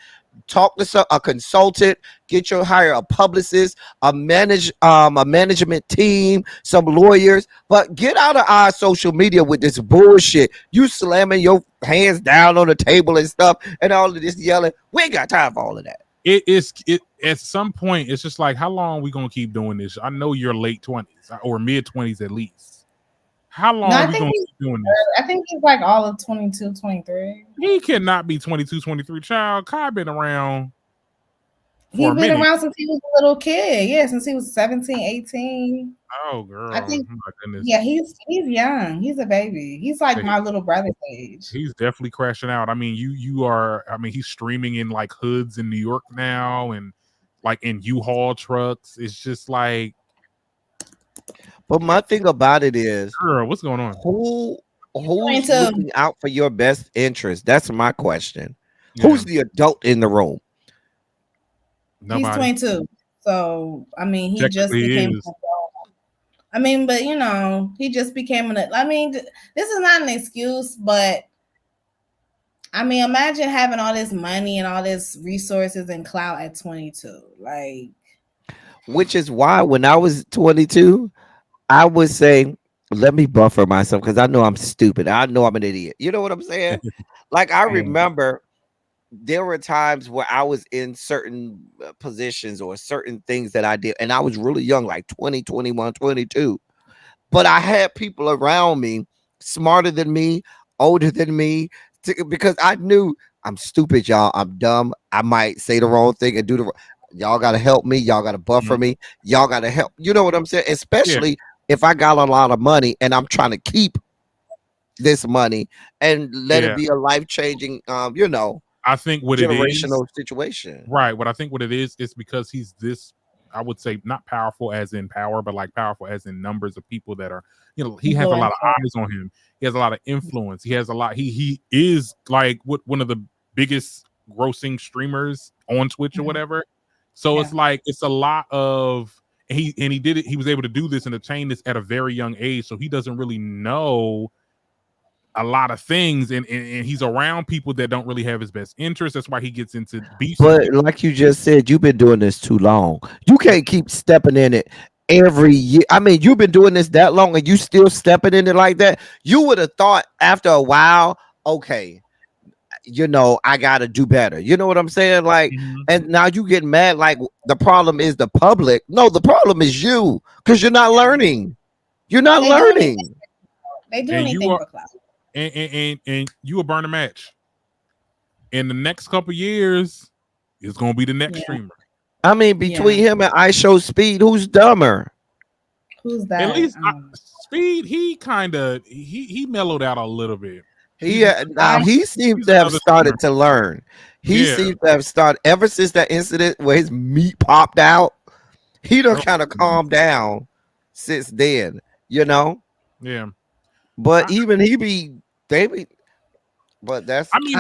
Talk to a consultant, hire a publicist, a management team, some lawyers, but get out of our social media with this bullshit. You slamming your hands down on the table and stuff and all of this yelling. We ain't got time for all of that. It at some point, it's just like, how long are we gonna keep doing this? I know you're late 20s or mid 20s at least. How long are we gonna keep doing this? I think he's like all of 22, 23. He cannot be 22, 23. Child, Kai been around. He's been around since he was a little kid. Yeah, since he was 17, 18. Oh, girl. I think, oh my goodness. Yeah, he's young. He's a baby. He's like my little brother's age. He's definitely crashing out. I mean, you are, I mean, he's streaming in like hoods in New York now and like in U-Haul trucks. It's just like. But my thing about it is, girl, what's going on? Who's looking out for your best interest? That's my question. Who's the adult in the room? Nobody. He's 22. So, I mean, he just became an adult. I mean, but you know, he just became I mean, this is not an excuse, but I mean, imagine having all this money and all this resources and clout at 22. Like, which is why when I was 22, I would say, let me buffer myself because I know I'm stupid. I know I'm an idiot. You know what I'm saying? Like, I remember there were times where I was in certain positions or certain things that I did, and I was really young, like 20, 21, 22. But I had people around me smarter than me, older than me, because I knew I'm stupid, y'all. I'm dumb. I might say the wrong thing and do the wrong. Y'all got to help me. Y'all got to buffer me. Y'all got to help. You know what I'm saying? Especially if I got a lot of money and I'm trying to keep this money and let it be a life-changing, I think what it is generational situation. Right. What I think what it is because he's this, I would say not powerful as in power, but like powerful as in numbers of people that are, he has a lot of eyes on him. He has a lot of influence. He has a lot. He is like one of the biggest grossing streamers on Twitch or whatever. So it's like, it's a lot of, And he did it. He was able to do this and attain this at a very young age. So he doesn't really know a lot of things, and he's around people that don't really have his best interest. That's why he gets into beefs. But like you just said, you've been doing this too long. You can't keep stepping in it every year. I mean, you've been doing this that long and you still stepping in it like that. You would have thought after a while, okay, you know, I gotta do better. You know what I'm saying? Like, and now you get mad like the problem is the public. No, the problem is you, because you're not learning. You're not learning. They do anything for clout. And you will burn a match. In the next couple years, it's gonna be the next streamer. I mean, between him and I Show Speed, who's dumber? Who's that? At least Speed, he kind of he mellowed out a little bit. He seems to have started to learn. He seems to have started ever since that incident where his meat popped out. He done kind of calmed down since then, you know. Yeah. But even but that's, I mean,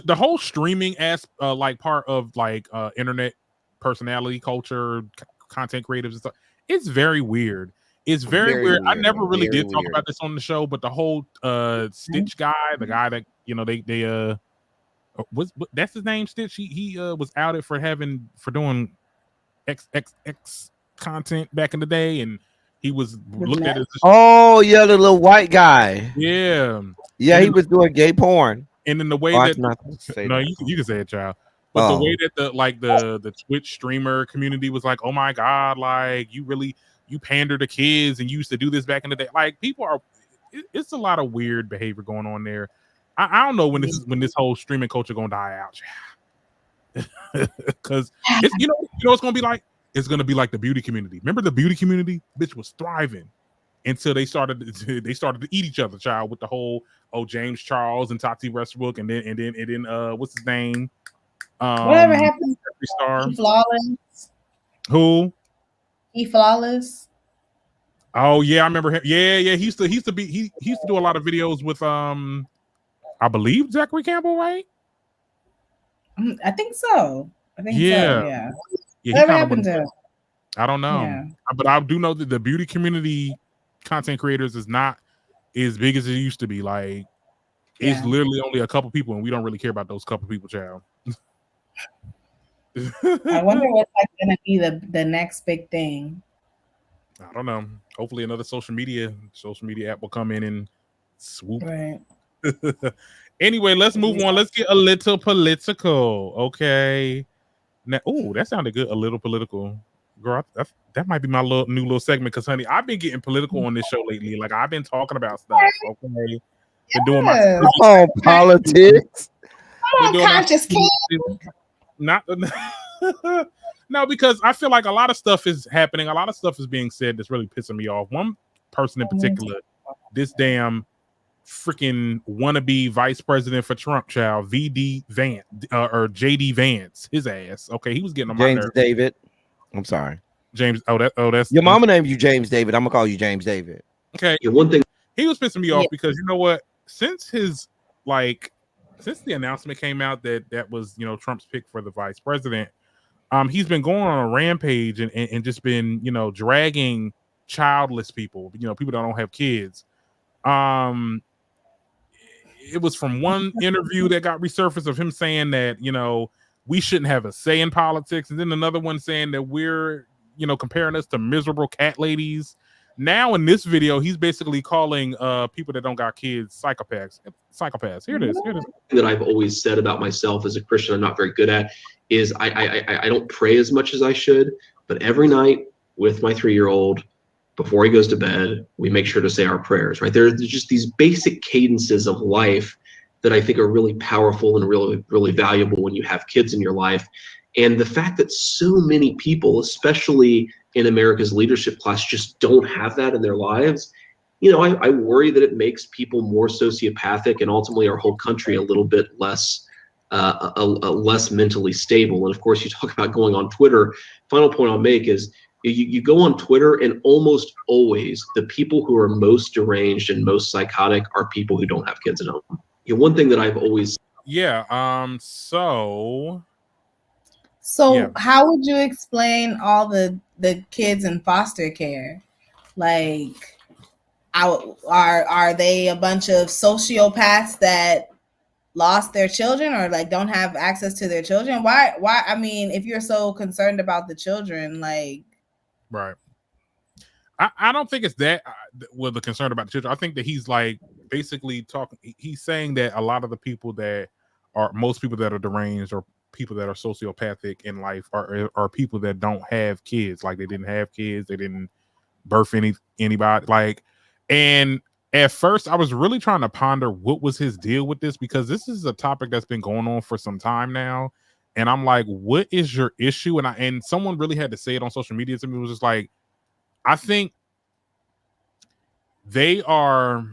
the whole streaming like part of like internet personality culture, content creatives and stuff, it's very weird. It's very weird. I never really did talk about this on the show, but the whole Stitch guy, the guy that, you know, they that's his name, Stitch. He was outed for doing XXX content back in the day, and he was looked at as the little white guy. Yeah, he was doing gay porn. And in the way that you can say it, child. But the way that the Twitch streamer community was like, oh my god, like you pander to kids and you used to do this back in the day. Like it's a lot of weird behavior going on there. I don't know when this whole streaming culture gonna die out, because it's you know it's gonna be like. It's gonna be like the beauty community. Remember the beauty community? Bitch was thriving until they started to eat each other, child, with the whole James Charles and Tati Westbrook, and then what's his name? Whatever happened? He Flawless. Who? He Flawless. Oh yeah, I remember him. Yeah. He used to do a lot of videos with I believe Zachary Campbell, right? I think so. Yeah. Yeah, whatever happened to him? I don't know. But I do know that the beauty community content creators is not as big as it used to be. Like it's literally only a couple people, and we don't really care about those couple people, child. I wonder what's like gonna be the next big thing. I don't know. Hopefully another social media app will come in and swoop. Right. Anyway, let's move on. Let's get a little political. Okay. Now, that sounded good. A little political, girl. That might be my new little segment. Because, honey, I've been getting political on this show lately. Like I've been talking about stuff. Okay, been doing my politics. Come on, conscious kid. Not no, because I feel like a lot of stuff is happening. A lot of stuff is being said that's really pissing me off. One person in particular, this damn freaking wannabe vice president for Trump, child, VD Vance or JD Vance, his ass. Okay, he was getting on my nerves. David. I'm sorry, James. That's your mama named you James David. I'm gonna call you James David. Okay. One thing he was pissing me off because you know what? Since the announcement came out that was Trump's pick for the vice president, he's been going on a rampage and just been dragging childless people, people that don't have kids. It was from one interview that got resurfaced of him saying that, we shouldn't have a say in politics. And then another one saying that we're, comparing us to miserable cat ladies. Now in this video, he's basically calling people that don't got kids psychopaths. Here it is. That I've always said about myself as a Christian, I'm not very good at, is I don't pray as much as I should. But every night with my 3-year-old, before he goes to bed, we make sure to say our prayers, right? There's just these basic cadences of life that I think are really powerful and really, really valuable when you have kids in your life. And the fact that so many people, especially in America's leadership class, just don't have that in their lives, I worry that it makes people more sociopathic and ultimately our whole country a little bit less less mentally stable. And of course, you talk about going on Twitter. Final point I'll make is you go on Twitter, and almost always the people who are most deranged and most psychotic are people who don't have kids at home. One thing that I've always so So how would you explain all the kids in foster care? Like, are they a bunch of sociopaths that lost their children or like don't have access to their children? Why I mean, if you're so concerned about the children, like, right. I don't think it's that with the concern about the children. I think that he's like basically talking. He's saying that a lot of the people that are most people that are deranged or people that are sociopathic in life are people that don't have kids. Like they didn't have kids, they didn't birth anybody. Like, and at first I was really trying to ponder what was his deal with this, because this is a topic that's been going on for some time now. And I'm like, what is your issue? And someone really had to say it on social media to me. It was just like, I think they are,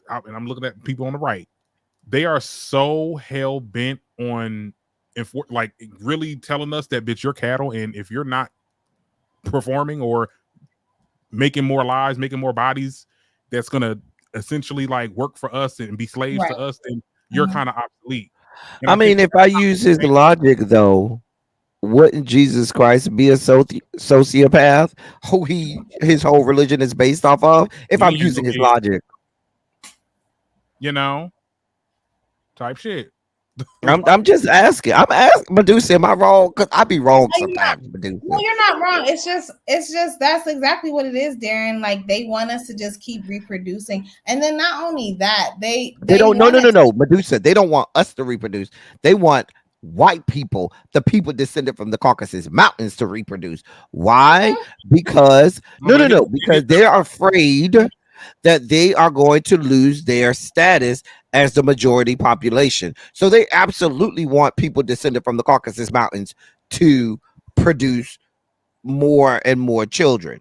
and I'm looking at people on the right, they are so hell bent on like really telling us that, bitch, you're cattle, and if you're not performing or making more lives, making more bodies, that's gonna essentially like work for us and be slaves to us, then you're kind of obsolete. And I mean, if I use his logic though, wouldn't Jesus Christ be a sociopath who his whole religion is based off of? If I'm using his logic, you know, type shit. I'm just asking. I'm asking Medusa, am I wrong? Because I be wrong sometimes. Medusa. No, you're not wrong. It's just that's exactly what it is, Darren. Like they want us to just keep reproducing, and then not only that, they don't. No, Medusa. They don't want us to reproduce. They want white people, the people descended from the Caucasus Mountains, to reproduce. Why? Because because they are afraid that they are going to lose their status as the majority population. So they absolutely want people descended from the Caucasus Mountains to produce more and more children.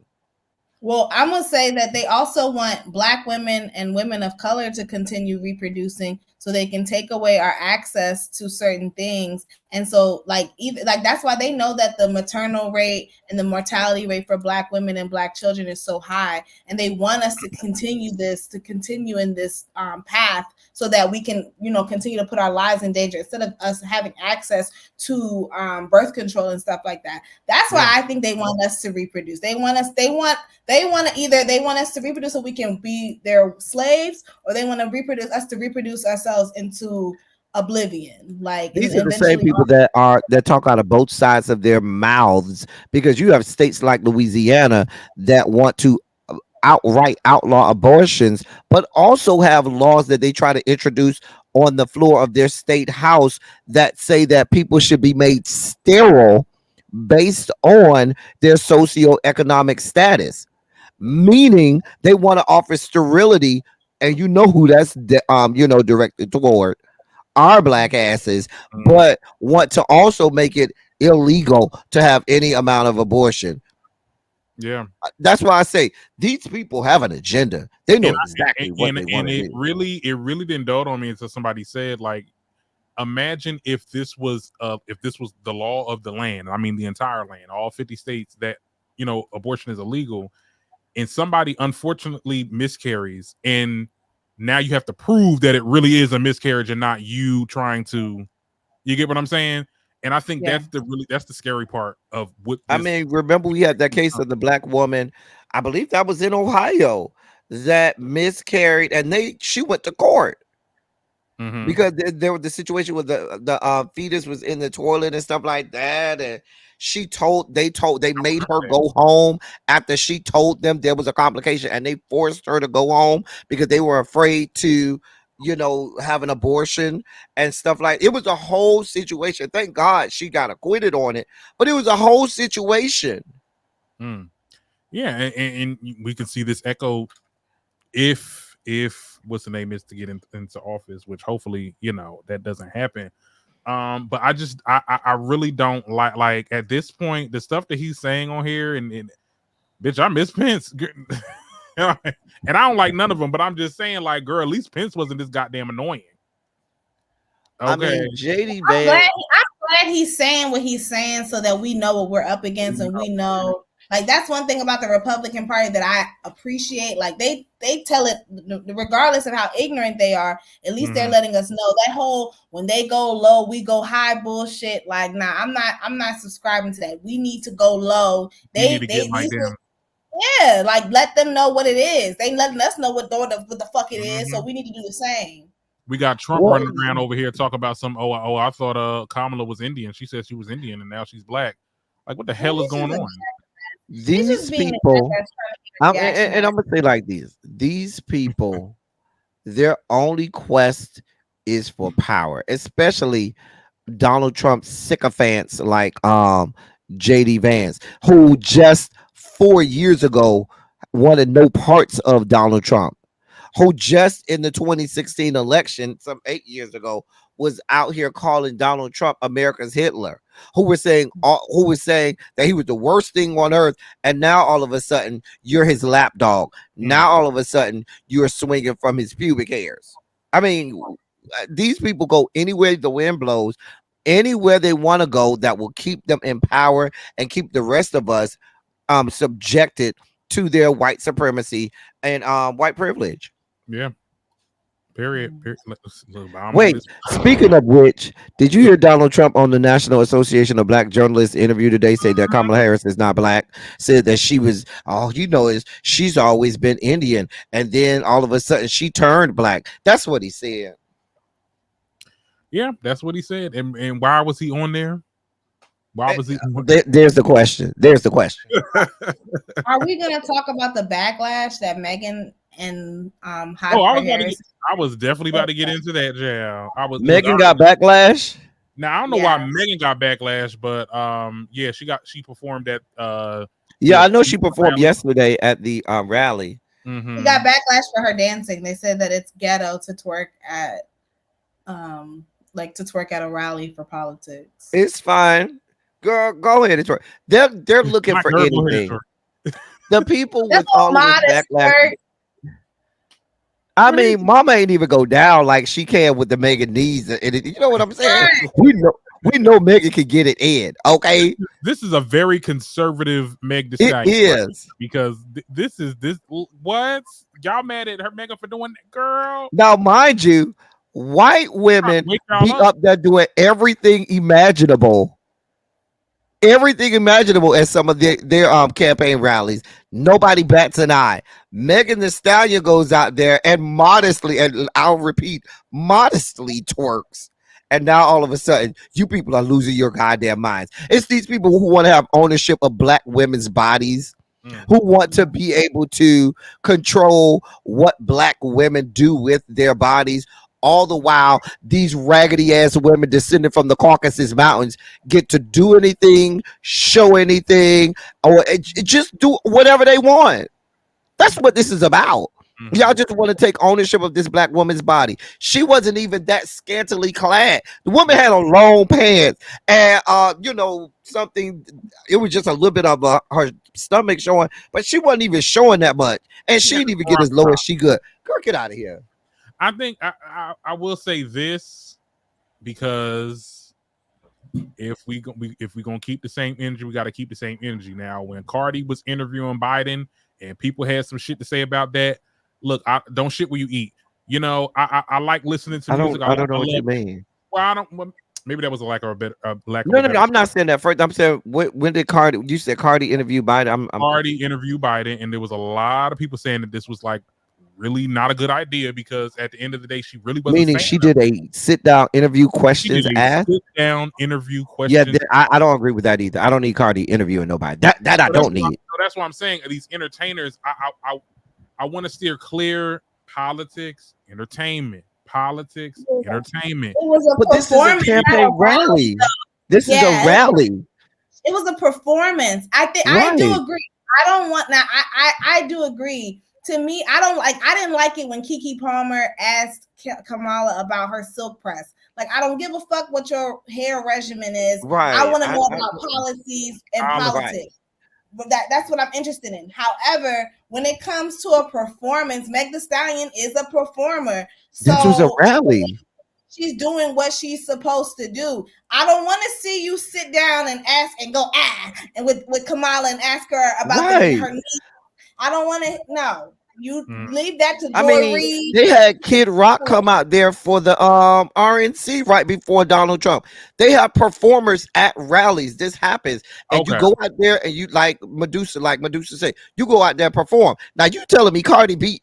Well, I'm going to say that they also want Black women and women of color to continue reproducing so they can take away our access to certain things. And so that's why they know that the maternal rate and the mortality rate for Black women and Black children is so high. And they want us to continue in this path so that we can, continue to put our lives in danger instead of us having access to birth control and stuff like that. That's why I think they want us to reproduce. They want us to reproduce so we can be their slaves, or they want to reproduce ourselves into oblivion. Like these are the same people that talk out of both sides of their mouths, because you have states like Louisiana that want to outright outlaw abortions, but also have laws that they try to introduce on the floor of their state house that say that people should be made sterile based on their socioeconomic status, meaning they want to offer sterility, and who that's directed toward our Black asses, but want to also make it illegal to have any amount of abortion. Yeah, that's why I say these people have an agenda. They know exactly what they want to do. It really didn't dawn on me until somebody said, like, imagine if this was the law of the land. I mean, the entire land, all 50 states, that abortion is illegal, and somebody unfortunately miscarries, and now you have to prove that it really is a miscarriage and not you trying to. You get what I'm saying? And I think that's the scary part of what I mean. Remember, we had that case of the Black woman, I believe that was in Ohio, that miscarried, and she went to court because there was the situation with the fetus was in the toilet and stuff like that, and they made her go home after she told them there was a complication, and they forced her to go home because they were afraid to have an abortion and stuff. Like, it was a whole situation. Thank God she got acquitted on it, but it was a whole situation. Yeah, and we can see this echo if what's the name is to get into office, which hopefully that doesn't happen. But I really don't like at this point the stuff that he's saying on here, and bitch, I miss Pence. And I don't like none of them, but I'm just saying, like, girl, at least Pence wasn't this goddamn annoying. Okay. I mean, JD, I'm glad he's saying what he's saying so that we know what we're up against, and we know Like that's one thing about the Republican Party that I appreciate. Like they tell it regardless of how ignorant they are. At least they're letting us know that whole when they go low, we go high bullshit. Like, nah, I'm not subscribing to that. We need to go low. They get like them. Yeah, like let them know what it is. They letting us know what the fuck it is, so we need to do the same. We got Trump running around over here talking about some. I thought Kamala was Indian. She said she was Indian, and now she's black. Like, what the hell is going on? These people, and I'm gonna say like this: these people, their only quest is for power, especially Donald Trump's sycophants like JD Vance, who just 4 years ago wanted no parts of Donald Trump, who just in the 2016 election, some 8 years ago, was out here calling Donald Trump America's Hitler, who was saying that he was the worst thing on earth, and now all of a sudden you're his lapdog. Now all of a sudden you're swinging from his pubic hairs. I mean, these people go anywhere the wind blows, anywhere they want to go that will keep them in power and keep the rest of us subjected to their white supremacy and white privilege. Yeah. Period. Wait, speaking of which, did you hear Donald Trump on the National Association of Black Journalists interview today say that Kamala Harris is not black? Said that she was, she's always been Indian, and then all of a sudden she turned black. That's what he said. Yeah, that's what he said. And why was he on there? Why was he? There's the question. Are we gonna talk about the backlash that Megan and I was definitely about to get into that, Jal. Megan got backlash. Now I don't know why Megan got backlash, but she performed at I know she performed yesterday at the rally. She got backlash for her dancing. They said that it's ghetto to twerk at a rally for politics. It's fine. Girl, go ahead and twerk. They're looking for anything. The people with all of this backlash. I mean, Mama ain't even go down like she can with the Megan knees. You know what I'm saying? We know Megan can get it in. Okay, this is a very conservative Meg Thee Stallion. It is because this what y'all mad at her Megan for doing that, girl? Now, mind you, white women be up there doing everything imaginable at some of their campaign rallies. Nobody bats an eye. Megan Thee Stallion goes out there and modestly, and I'll repeat, modestly twerks. And now all of a sudden, you people are losing your goddamn minds. It's these people who want to have ownership of black women's bodies, who want to be able to control what black women do with their bodies. All the while, these raggedy ass women descended from the Caucasus Mountains get to do anything, show anything, or just do whatever they want. That's what this is about. Y'all just want to take ownership of this black woman's body. She wasn't even that scantily clad. The woman had on long pants and something. It was just a little bit of her stomach showing, but she wasn't even showing that much, and she didn't even get as low as she could. Girl, get out of here. I think I will say this, because if we gonna keep the same energy, we got to keep the same energy. Now, when Cardi was interviewing Biden and people had some shit to say about that, look, I don't shit where you eat. I like listening to music. I don't know what you mean. Well, maybe that was a lack of a better. No, I'm not saying that first. I'm saying when did Cardi? You said Cardi interview Biden. Cardi interviewed Biden, and there was a lot of people saying that this was like really not a good idea, because at the end of the day, she really wasn't. Meaning she did a sit down interview questions asked. Sit down interview questions. Yeah, I don't agree with that either. I don't need Cardi interviewing nobody. That I don't need. That's what I'm saying. These entertainers, I want to steer clear politics, entertainment, politics, entertainment. It was a this is a campaign rally. This is a rally. It was a performance. I do agree. I don't want now. I do agree. To me, I didn't like it when Keke Palmer asked Kamala about her silk press. Like, I don't give a fuck what your hair regimen is. Right. I want to know about policies and politics. Right. But that's what I'm interested in. However, when it comes to a performance, Meg Thee Stallion is a performer. So this was a rally. she's doing what she's supposed to do. I don't want to see you sit down and ask and go and with Kamala and ask her about her needs. I don't want to. No, you leave that to Joy Reid. They had Kid Rock come out there for the RNC right before Donald Trump. They have performers at rallies. This happens, and you go out there and you like Medusa said, you go out there and perform. Now you telling me Cardi B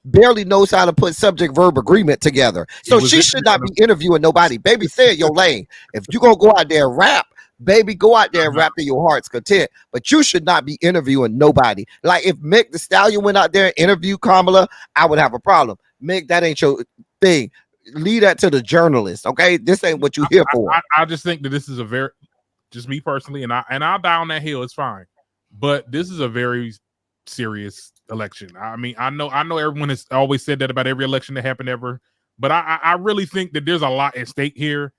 barely knows how to put subject verb agreement together, so she should not be interviewing nobody. Baby, stay in your lane. If you gonna go out there and rap, baby, go out there and rap to your heart's content, but you should not be interviewing nobody. Like if Meg Thee Stallion went out there and interviewed Kamala, I would have a problem. Meg, that ain't your thing. Leave that to the journalist, okay? This ain't what you here for. I just think that this is a very, just me personally, and I'll die on that hill. It's fine, but this is a very serious election. I mean, I know everyone has always said that about every election that happened ever, but I really think that there's a lot at stake here.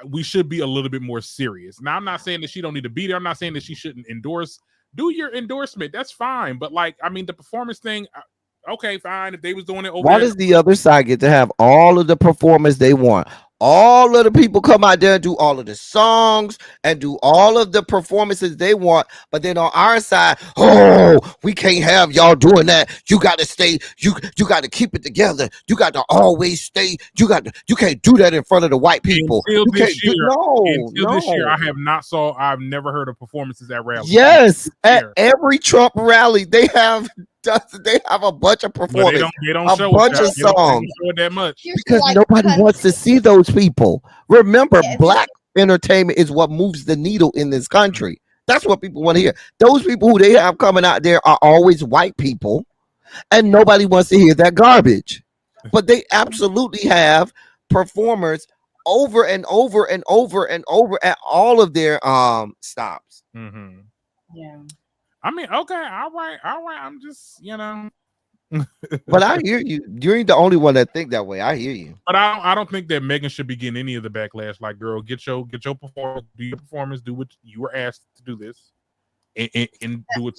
We should be a little bit more serious. Now, I'm not saying that she don't need to be there. I'm not saying that she shouldn't endorse. Do your endorsement. That's fine. But like, I mean, the performance thing, okay, fine. If they was doing it over why does the other side get to have all of the performance they want? All of the people come out there and do all of the songs and do all of the performances they want, but then on our side, oh, we can't have y'all doing that. You got to stay. You got to keep it together. You got to always stay. You can't do that in front of the white people. Until this year, I've never heard of performances at rallies. Yes, at every Trump rally, they have a bunch of performances. They don't a show bunch of songs. They don't show it that much because nobody wants to see those people. Remember, black entertainment is what moves the needle in this country. That's what people want to hear. Those people who they have coming out there are always white people, and nobody wants to hear that garbage. But they absolutely have performers over and over and over and over at all of their stops. Mm-hmm. Yeah. I mean, okay, all right. I'm just, But I hear you. You ain't the only one that think that way. I hear you. But I don't think that Megan should be getting any of the backlash. Like, girl, get your performance, do your performance, do what you were asked to do this, and do it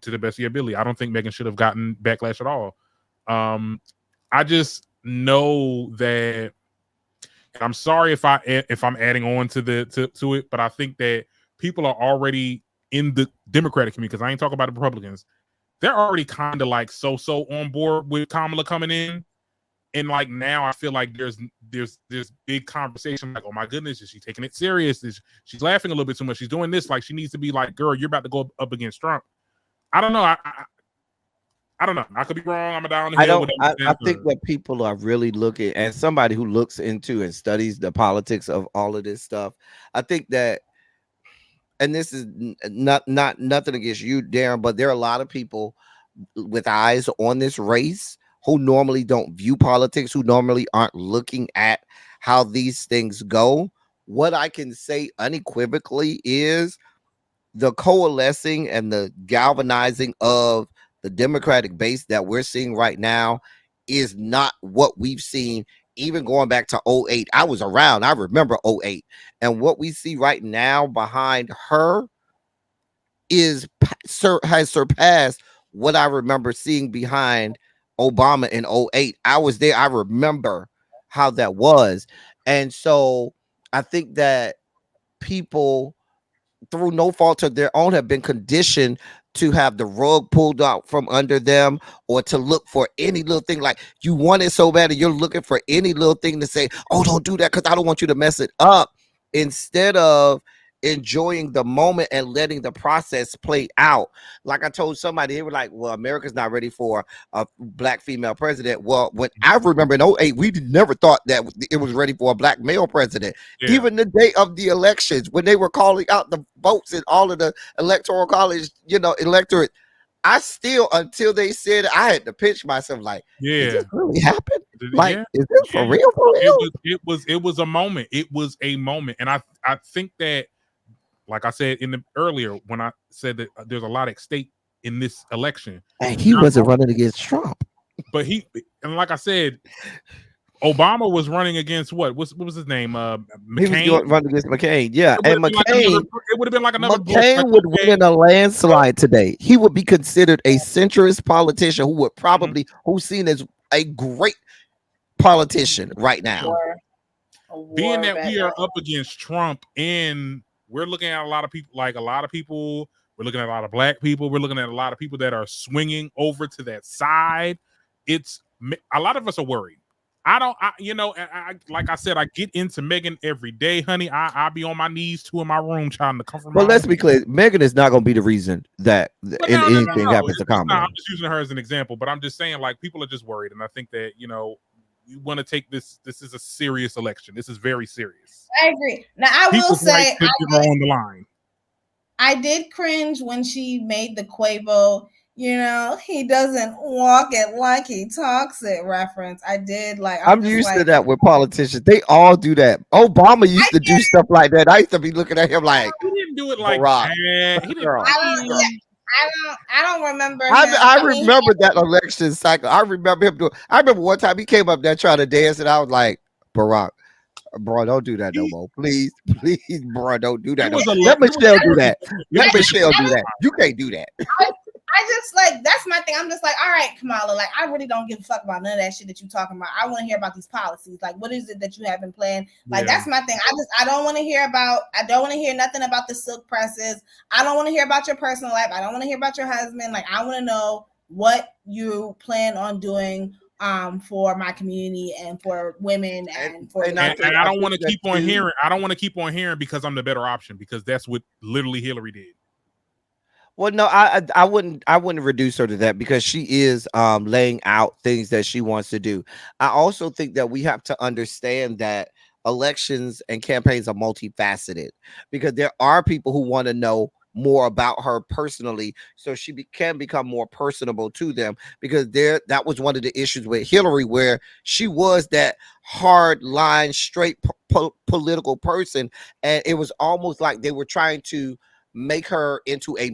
to the best of your ability. I don't think Megan should have gotten backlash at all. I just know that, and I'm sorry if I'm adding on to it, but I think that people are already in the Democratic community, because I ain't talking about the Republicans. They're already kind of like so on board with Kamala coming in, and like now I feel like there's big conversation like, oh my goodness, is she taking it serious? She's laughing a little bit too much? She's doing this like she needs to be like, girl, you're about to go up against Trump. I don't know. I don't know. I could be wrong. I'm a down the hill. I think what people are really looking, and somebody who looks into and studies the politics of all of this stuff, I think that. And this is not nothing against you, Darren, but there are a lot of people with eyes on this race who normally don't view politics, who normally aren't looking at how these things go. What I can say unequivocally is the coalescing and the galvanizing of the Democratic base that we're seeing right now is not what we've seen even going back to 2008. I was around. I remember 2008. And what we see right now behind her has surpassed what I remember seeing behind Obama in 2008. I was there. I remember how that was. And so I think that people, through no fault of their own, have been conditioned to have the rug pulled out from under them, or to look for any little thing. Like, you want it so bad and you're looking for any little thing to say, oh, don't do that because I don't want you to mess it up, instead of enjoying the moment and letting the process play out. Like I told somebody, they were like, well, America's not ready for a black female president. Well, when I remember in 2008, we never thought that it was ready for a black male president. Yeah. Even the day of the elections, when they were calling out the votes in all of the electoral college, electorate, I still, until they said it, I had to pinch myself like, did this really happen? Like, is this for real? It was a moment. It was a moment. And I think that, like I said earlier, when I said that there's a lot at stake in this election. And he wasn't running against Trump. But and like I said, Obama was running against what was his name? McCain. He was running against McCain. Yeah, and McCain. It would have been like another. McCain would win in a landslide today. He would be considered a centrist politician who would probably who's seen as a great politician right now. Being that we are up against Trump and we're looking at a lot of people, we're looking at a lot of black people, we're looking at a lot of people that are swinging over to that side. It's a lot of us are worried. Like I said, I get into Megan every day, honey. I be on my knees too in my room trying to comfort. But let's be clear, Megan is not going to be the reason that anything happens to Kamala. I'm just using her as an example, but I'm just saying, like, people are just worried, and I think that you want to take this. This is a serious election. This is very serious. I agree. Now I will say, on the line. I did cringe when she made the Quavo, he doesn't walk it like he talks it reference. I did I'm used to that with politicians. They all do that. Obama used to do stuff like that. I used to be looking at him like, he didn't do it like that. He didn't. I don't remember. I remember that election cycle. I remember him doing. I remember one time he came up there trying to dance, and I was like, Barack, bro, don't do that no more. Please, bro, don't do that. Let Michelle do that. Let Michelle do that. You can't do that. I just that's my thing. I'm just like, all right, Kamala, I really don't give a fuck about none of that shit that you're talking about. I want to hear about these policies. What is it that you have been planning? That's my thing. I don't want to hear nothing about the silk presses. I don't want to hear about your personal life. I don't want to hear about your husband. I want to know what you plan on doing for my community and for women and for and I don't want to keep on hearing. I don't want to keep on hearing because I'm the better option, because that's what literally Hillary did. Well, no, I wouldn't reduce her to that, because she is laying out things that she wants to do. I also think that we have to understand that elections and campaigns are multifaceted, because there are people who want to know more about her personally, so she can become more personable to them, because that was one of the issues with Hillary, where she was that hard line, straight political person, and it was almost like they were trying to make her into a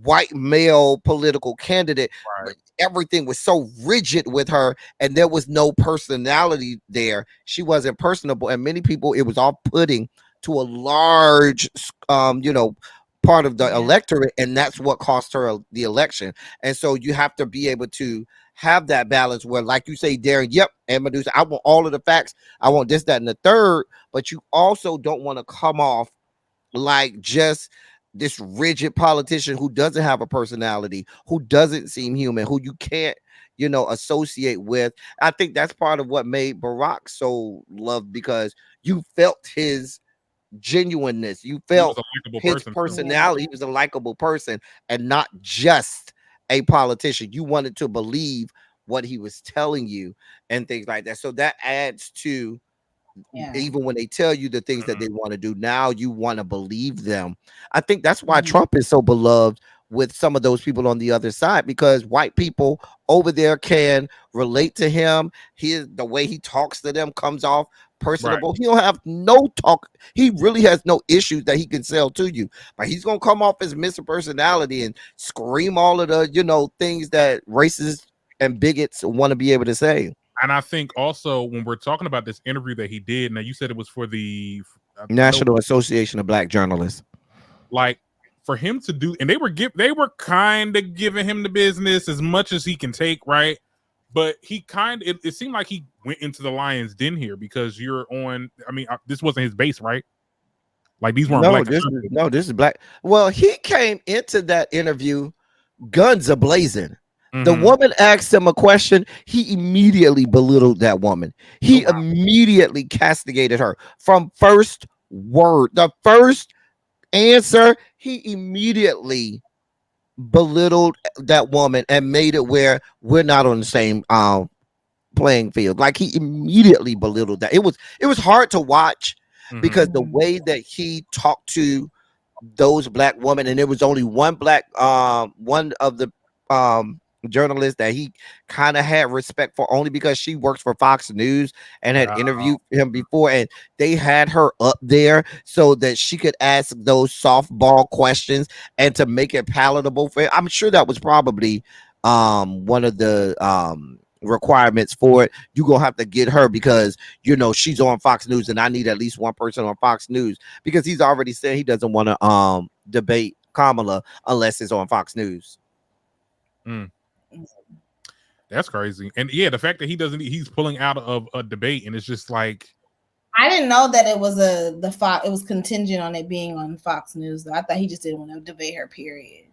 white male political candidate. Right. Everything was so rigid with her, and there was no personality there. She wasn't personable, and many people, it was all putting to a large part of the electorate, and that's what cost her the election. And so you have to be able to have that balance where, like you say, Darren, yep, and Medusa, I want all of the facts, I want this, that, and the third, but you also don't want to come off like just this rigid politician who doesn't have a personality, who doesn't seem human, who you can't, associate with. I think that's part of what made Barack so loved, because you felt his genuineness, you felt his personality. He was a likable person and not just a politician. You wanted to believe what he was telling you and things like that. So that adds to even when they tell you the things that they want to do, now you want to believe them. I think that's why Trump is so beloved with some of those people on the other side, because white people over there can relate to him. The way he talks to them comes off personable. Right. He don't have no talk. He really has no issues that he can sell to you, but he's gonna come off as Mr. Personality and scream all of the things that racists and bigots want to be able to say. And I think also when we're talking about this interview that he did, now you said it was for the National Association of Black Journalists. For him to do, and they were kind of giving him the business as much as he can take, right? But he it seemed like he went into the lion's den here, because you're on. I mean, this wasn't his base, right? These weren't black. This is black. Well, he came into that interview guns a-blazing. The woman asked him a question. He immediately belittled that woman. He immediately castigated her from first word. The first answer, he immediately belittled that woman and made it where we're not on the same playing field. He immediately belittled that. It was hard to watch, because the way that he talked to those black women, and there was only one black one of the journalist that he kind of had respect for, only because she works for Fox News and had interviewed him before, and they had her up there so that she could ask those softball questions and to make it palatable for him. I'm sure that was probably one of the requirements for it. You're gonna have to get her because she's on Fox News, and I need at least one person on Fox News, because he's already said he doesn't want to debate Kamala unless it's on Fox News. That's crazy. And yeah, the fact that he's pulling out of a debate, and it's just like, I didn't know that it was it was contingent on it being on Fox News though. I thought he just didn't want to debate her, period.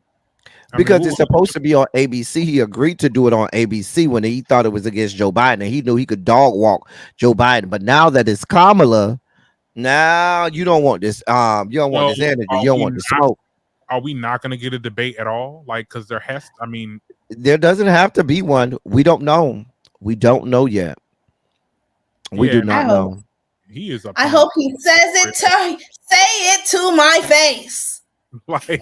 Because it's supposed to be on ABC. He agreed to do it on ABC when he thought it was against Joe Biden, and he knew he could dog walk Joe Biden. But now that it's Kamala, now you don't want this. You don't want this energy. You don't want the smoke. Are we not going to get a debate at all? Like, because there doesn't have to be one. We don't know. We don't know yet. We do not know. He is. I hope he says it say it to my face. Like,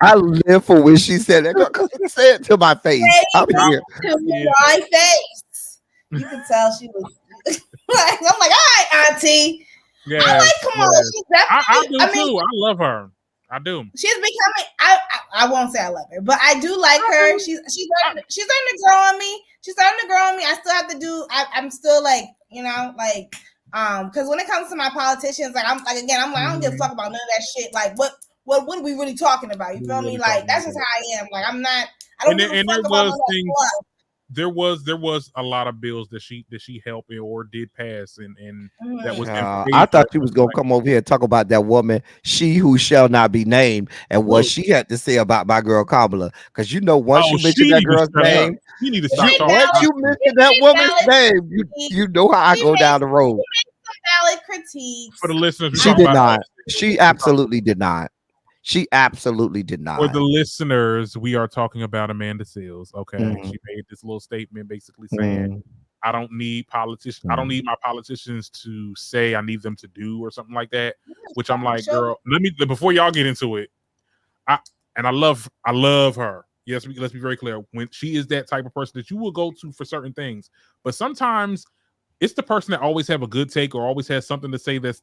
I live for when she said that. Say it to my face. I'm here. To my face. You can tell she was like, I'm like, all right, Auntie. Yeah, I like Kamala. She's definitely, I do too. I love her. I do. She's becoming. I won't say I love her, but I do like her. She's starting to grow on me. She's starting to grow on me. I still have to do. I'm still like, because when it comes to my politicians, like I'm like again, I'm like I don't give a fuck about none of that shit. Like what are we really talking about? You feel me? Like that's just how I am. Like I'm not. I don't give a fuck about things. There was a lot of bills that she helped or did pass, and that was. I thought she was gonna come over here and talk about that woman, she who shall not be named, and what she had to say about my girl Kamala. Because once you mention that girl's name, you need to stop talking. Once you mention that woman's name, you know how I go down the road. Valid critiques for the listeners. She did not. She absolutely did not. She absolutely did not. For the listeners, we are talking about Amanda Seales. Okay, she made this little statement basically saying, "I don't need politicians. I don't need my politicians to say I need them to do or something like that." Which I'm like, girl, before y'all get into it. I love her. Yes, let's be very clear. When she is that type of person that you will go to for certain things, but sometimes it's the person that always have a good take or always has something to say that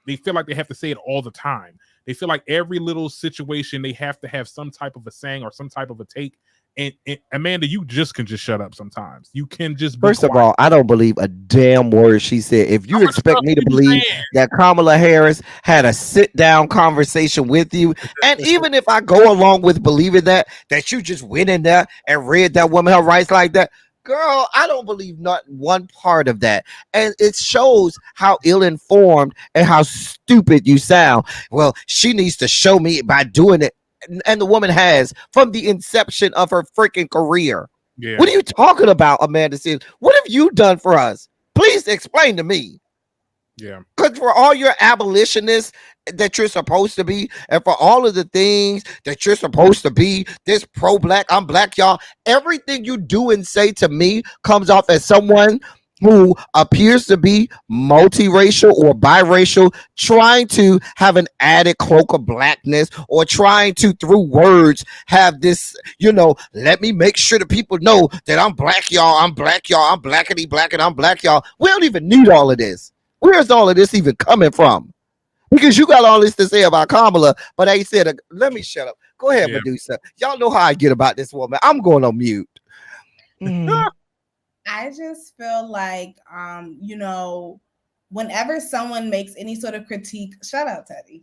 they feel like they have to say it all the time. They feel like every little situation they have to have some type of a saying or some type of a take. And Amanda, you can just shut up sometimes. You can just be First quiet. of all, I don't believe a damn word she said. If you expect me to believe that Kamala Harris had a sit-down conversation with you, and even if I go along with believing that you just went in there and read that woman her rights like that, girl, I don't believe not one part of that. And it shows how ill-informed and how stupid you sound. Well, she needs to show me by doing it. And the woman has from the inception of her freaking career. Yeah. What are you talking about, Amanda Seales? What have you done for us? Please explain to me. Yeah. Because for all your abolitionists that you're supposed to be, and for all of the things that you're supposed to be, this pro-black, I'm black, y'all, everything you do and say to me comes off as someone who appears to be multiracial or biracial, trying to have an added cloak of blackness, or trying to, through words, have this, let me make sure that people know that I'm black, y'all, I'm black, y'all, I'm blackity black, and I'm black, y'all. We don't even need all of this. Where's all of this even coming from? Because you got all this to say about Kamala, but I said, let me shut up. Go ahead, Medusa. Y'all know how I get about this woman. I'm going on mute. I just feel like, whenever someone makes any sort of critique, shut up, Teddy.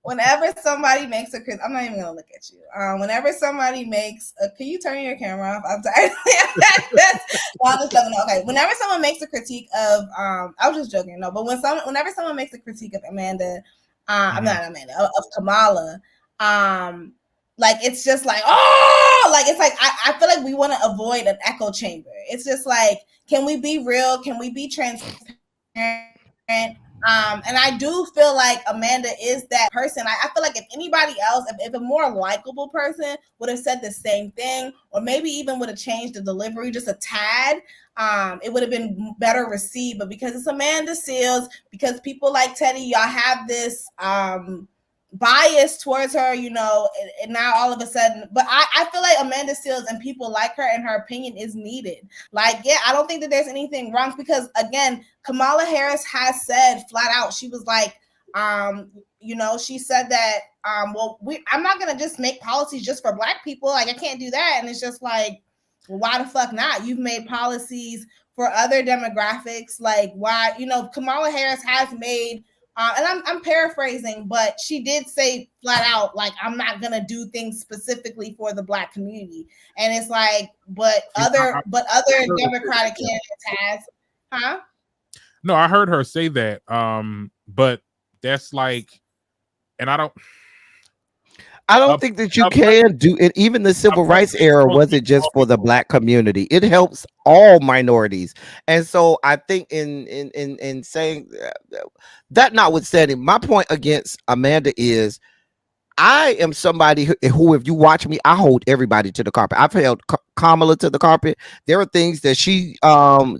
Whenever somebody makes a critique, I'm not even gonna look at you. Whenever somebody makes can you turn your camera off? I'm sorry. Okay. Whenever someone makes a critique of, I was just joking, no, but whenever someone makes a critique of Amanda, I'm not Amanda, of Kamala, like it's just like, it's like I feel like we want to avoid an echo chamber. It's just like, can we be real? Can we be transparent? And I do feel like Amanda is that person. I feel like if anybody else, if a more likable person would have said the same thing, or maybe even would have changed the delivery just a tad, it would have been better received. But because it's Amanda Seales, because people like Teddy, y'all have this bias towards her, and now all of a sudden, but I feel like Amanda Seales and people like her and her opinion is needed. Like, yeah, I don't think that there's anything wrong, because again, Kamala Harris has said flat out, she was like, she said that, I'm not going to just make policies just for black people. Like, I can't do that. And it's just like, well, why the fuck not? You've made policies for other demographics. Like, why, Kamala Harris has made and I'm paraphrasing, but she did say flat out, like, I'm not gonna do things specifically for the Black community. And it's like, but other Democratic candidates has, huh? No, I heard her say that. But that's like, and I don't think that you can do it. Even the civil rights era wasn't just for the Black community. It helps all minorities. And so I think in saying that, notwithstanding, my point against Amanda is, I am somebody who, if you watch me, I hold everybody to the carpet. I've held Kamala to the carpet. There are things that she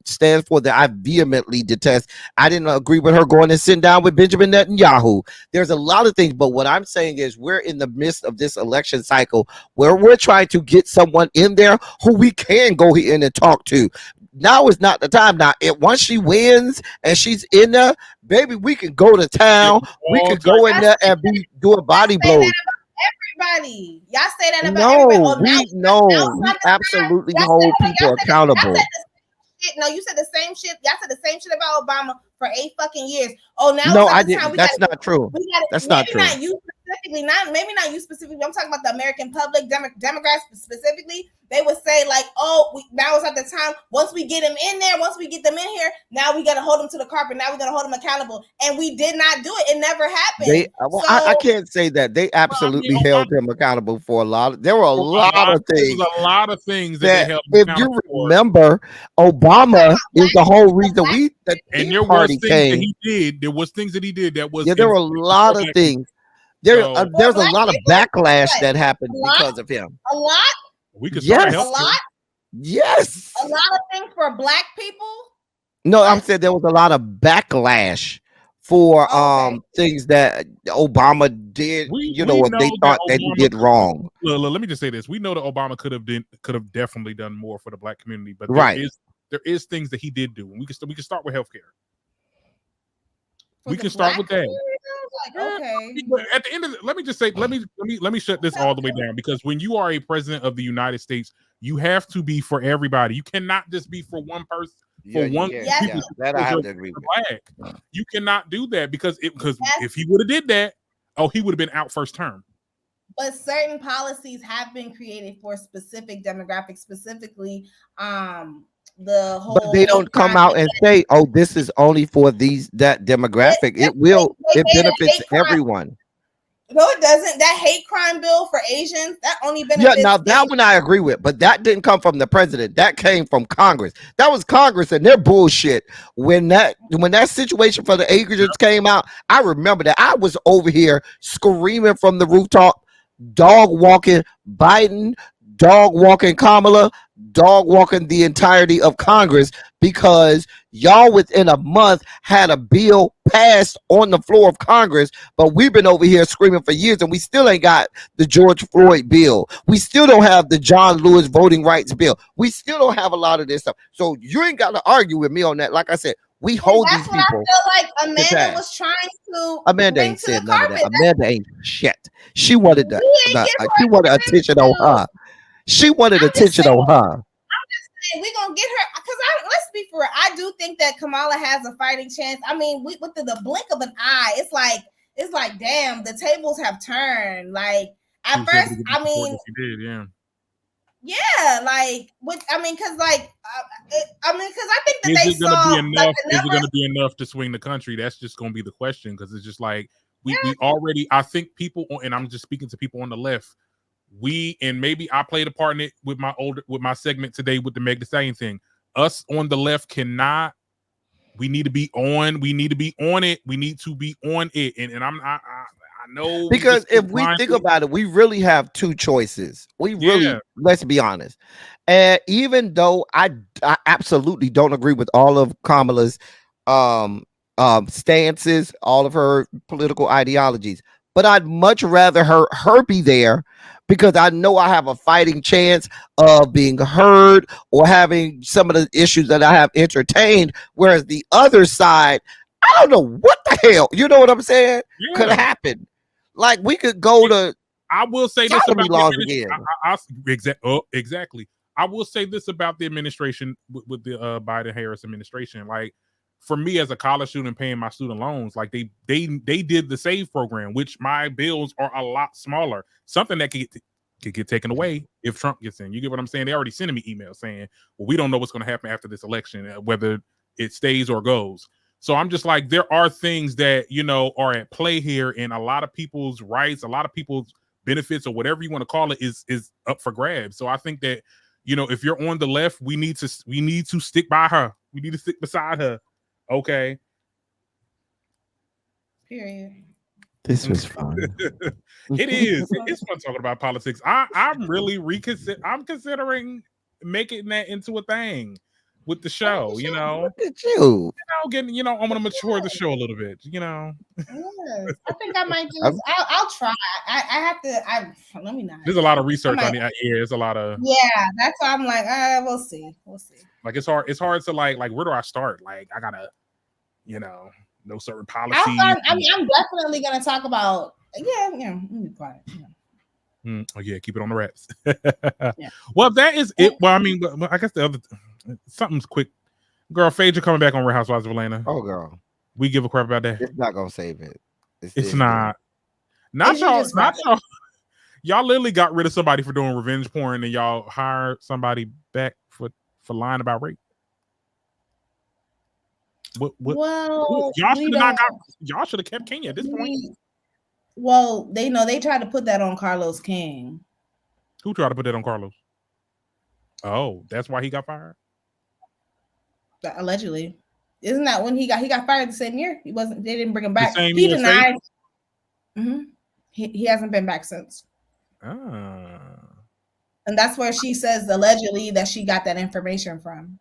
stands for that I vehemently detest. I didn't agree with her going and sitting down with Benjamin Netanyahu. There's a lot of things, but what I'm saying is we're in the midst of this election cycle where we're trying to get someone in there who we can go in and talk to. Now is not the time. Now, once she wins and she's in there, baby, we can go to town. We can go in there and be doing body blows. Everybody, y'all say that about everybody. We absolutely hold people accountable. No, you said the same shit. Y'all said the same shit about Obama for 8 fucking years. Oh, now no, I didn't. That's not true. That's not true. Not you specifically. Maybe not you specifically. I'm talking about the American public, Democrats specifically. They would say like, "Oh, now is not the time. Once we get them in there, once we get them in here, now we got to hold them to the carpet. Now we got to hold them accountable." And we did not do it. It never happened. I can't say that. They absolutely held him accountable for a lot. There were a lot of things. A lot of things that they held him if you remember, Obama is the whole reason the Tea Party came. That he did. There was things that he did that was. Yeah, there were a lot of things. There's a lot of backlash that happened because of him. A lot. We could start a lot. Yes. A lot of things for Black people. No, I'm saying there was a lot of backlash for things that Obama did. If they thought that he did wrong. Let me just say this: we know that Obama could have definitely done more for the Black community, but there is things that he did do, and we can start with healthcare. We can start with that. Okay. But at the end of let me just say, let me shut this all the way down, because when you are a president of the United States, you have to be for everybody. You cannot just be for one person. That I have to agree with. Black. You cannot do that because if he would have did that, he would have been out first term. But certain policies have been created for specific demographics, specifically the whole. But they don't come out and say, "Oh, this is only for that demographic." It benefits everyone. No, it doesn't. That hate crime bill for Asians, that only benefits. Yeah, now that one I agree with, but that didn't come from the president. That came from Congress. That was Congress and their bullshit. When that situation for the Asians came out, I remember that I was over here screaming from the rooftop, dog walking Biden, dog walking Kamala, dog walking the entirety of Congress, because y'all within a month had a bill passed on the floor of Congress, but we've been over here screaming for years and we still ain't got the George Floyd bill. We still don't have the John Lewis voting rights bill. We still don't have a lot of this stuff. So you ain't got to argue with me on that. Like I said, we hold these people. I feel like Amanda was trying to. Amanda ain't said none of that. Amanda ain't shit. She wanted she wanted attention on her. She wanted attention on her. We're gonna get her, because let's be for real. I do think that Kamala has a fighting chance. I mean, with the blink of an eye, it's like damn, the tables have turned. Like at first, I mean, because I think that is it going to be enough to swing the country? That's just going to be the question, because it's just like we already. I think people, and I'm just speaking to people on the left. And maybe I played a part in it with my segment today with the Meg Thee Stallion thing. Us on the left cannot. We need to be on. We need to be on it. We need to be on it. And I know, because if we think about it, we really have two choices. Let's be honest. And even though I absolutely don't agree with all of Kamala's stances, all of her political ideologies, but I'd much rather her be there, because I know I have a fighting chance of being heard or having some of the issues that I have entertained. Whereas the other side, I don't know what the hell, you know what I'm saying? Could happen. Like we could go to. I will say this about laws again. Exactly. I will say this about the administration with the Biden-Harris administration. Like, for me as a college student paying my student loans, like they did the SAVE program, which my bills are a lot smaller. Something that could get taken away if Trump gets in. You get what I'm saying? They already sending me emails saying, well, we don't know what's going to happen after this election, whether it stays or goes. So I'm just like, there are things that, you know, are at play here, and a lot of people's rights, a lot of people's benefits, or whatever you want to call it, is up for grabs. So I think that, you know, if you're on the left, we need to stick by her. We need to stick beside her. Okay. Period. This was fun. It is. It's fun talking about politics. I'm really I'm considering making that into a thing with the show. You know, Look at you. Getting. You know, I'm gonna mature the show a little bit. You know. Yes, I think I might do. I'll try. I have to. Let me not. There's a lot of research on it. Yeah, it's a lot of. Yeah, that's why I'm like, we'll see. We'll see. Like it's hard. It's hard to like where do I start? Like I gotta, you know certain policies. I'm definitely gonna talk about. Yeah. Let me be quiet. Yeah. Oh yeah, keep it on the wraps. Yeah. Well, that is it. Well, I mean, I guess the other something's quick. Girl, Phaedra coming back on Real Housewives of Atlanta. Oh, girl, we give a crap about that. It's not gonna save it. It's not. Not y'all. Not y'all. Y'all literally got rid of somebody for doing revenge porn, and y'all hired somebody back for lying about rape. What? Well, y'all should have kept Kenya at this point. Well, they tried to put that on Carlos King. Who tried to put that on Carlos? Oh, that's why he got fired. Allegedly, isn't that when he got fired the same year? They didn't bring him back. He denied. Mm-hmm. He hasn't been back since. Ah. And that's where she says allegedly that she got that information from.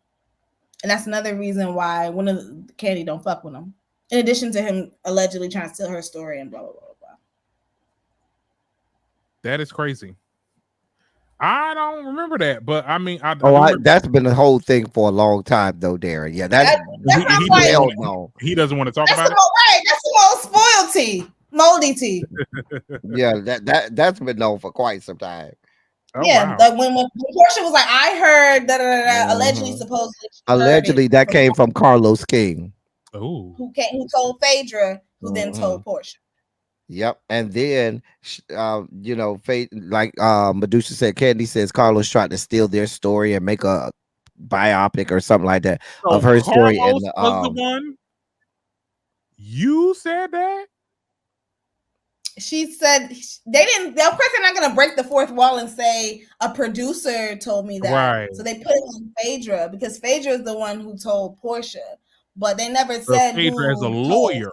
And that's another reason why one of the Candy don't fuck with him. In addition to him allegedly trying to steal her story and blah, blah, blah, blah. That is crazy. I don't remember that, but I mean, that's been the whole thing for a long time, though, Darren. Yeah, that's he doesn't want to talk about it. Right, that's the most spoiled tea, moldy tea. Yeah, that's been known for quite some time. Oh, yeah, wow. like when Portia was like, I heard that allegedly, supposedly. Allegedly, that came from Carlos King. Oh, who told Phaedra, who then told Portia. Yep, and then like Medusa said, Candy says Carlos tried to steal their story and make a biopic or something like that of her story. And was the one you said that. She said they didn't. Of course, they're not going to break the fourth wall and say a producer told me that. Right. So they put it on Phaedra because Phaedra is the one who told Portia, but they never said Phaedra as a lawyer.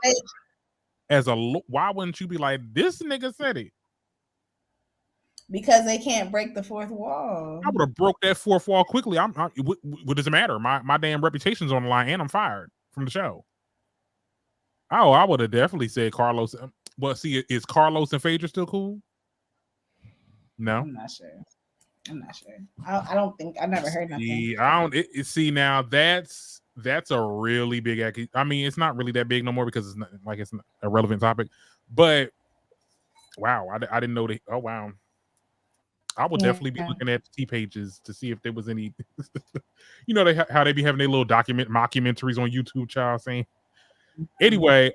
Why wouldn't you be like, this nigga said it? Because they can't break the fourth wall. I would have broke that fourth wall quickly. What does it matter? My damn reputation's on the line, and I'm fired from the show. Oh, I would have definitely said Carlos. Well, see, is Carlos and Phaedra still cool? No, I'm not sure. I don't think I've never heard nothing. See, now that's a really big. I mean, it's not really that big no more because it's not like it's not a relevant topic. But wow, I didn't know that. Oh wow, I will definitely be looking at the T pages to see if there was any. How they be having their little mockumentaries on YouTube, child saying. Anyway,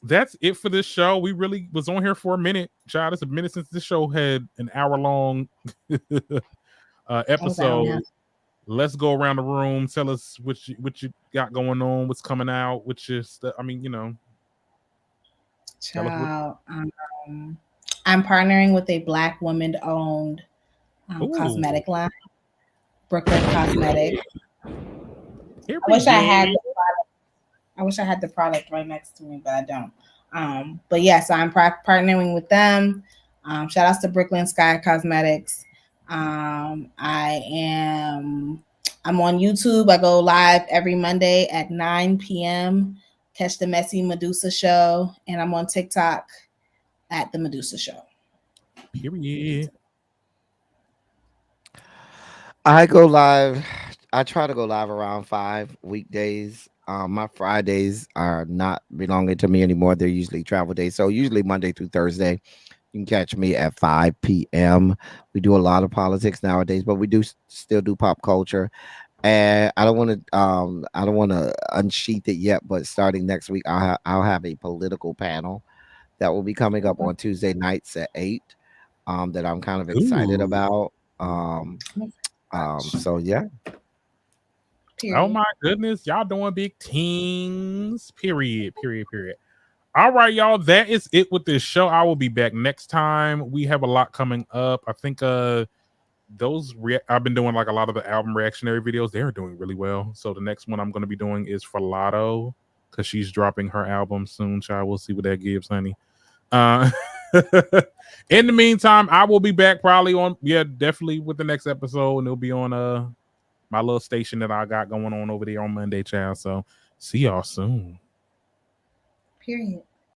that's it for this show. We really was on here for a minute, child. It's a minute since this show had an hour-long episode. Let's go around the room. Tell us what you got going on, what's coming out, which is Child, I'm partnering with a Black woman-owned cosmetic line, Brooklyn Cosmetics. I wish I had the product right next to me, but I don't. But yes, I'm partnering with them. Shout outs to Brooklyn Sky Cosmetics. I'm on YouTube. I go live every Monday at 9 p.m. Catch the Messy Medusa Show, and I'm on TikTok at the Medusa Show. Period. I go live. I try to go live around 5 weekdays. My Fridays are not belonging to me anymore. They're usually travel days. So usually Monday through Thursday, you can catch me at 5 p.m. We do a lot of politics nowadays, but we do still do pop culture. And I don't want to unsheath it yet, but starting next week, I'll have a political panel that will be coming up on Tuesday nights at 8. That I'm kind of excited Ooh. about. So yeah. Period. Oh my goodness, y'all doing big things. Period. All right, y'all. That is it with this show. I will be back next time. We have a lot coming up. I think I've been doing like a lot of the album reactionary videos. They're doing really well. So the next one I'm going to be doing is for Lotto, because she's dropping her album soon. Child, we'll see what that gives, honey. In the meantime, I will be back probably definitely with the next episode, and it'll be on my little station that I got going on over there on Monday, child. So see y'all soon. Period.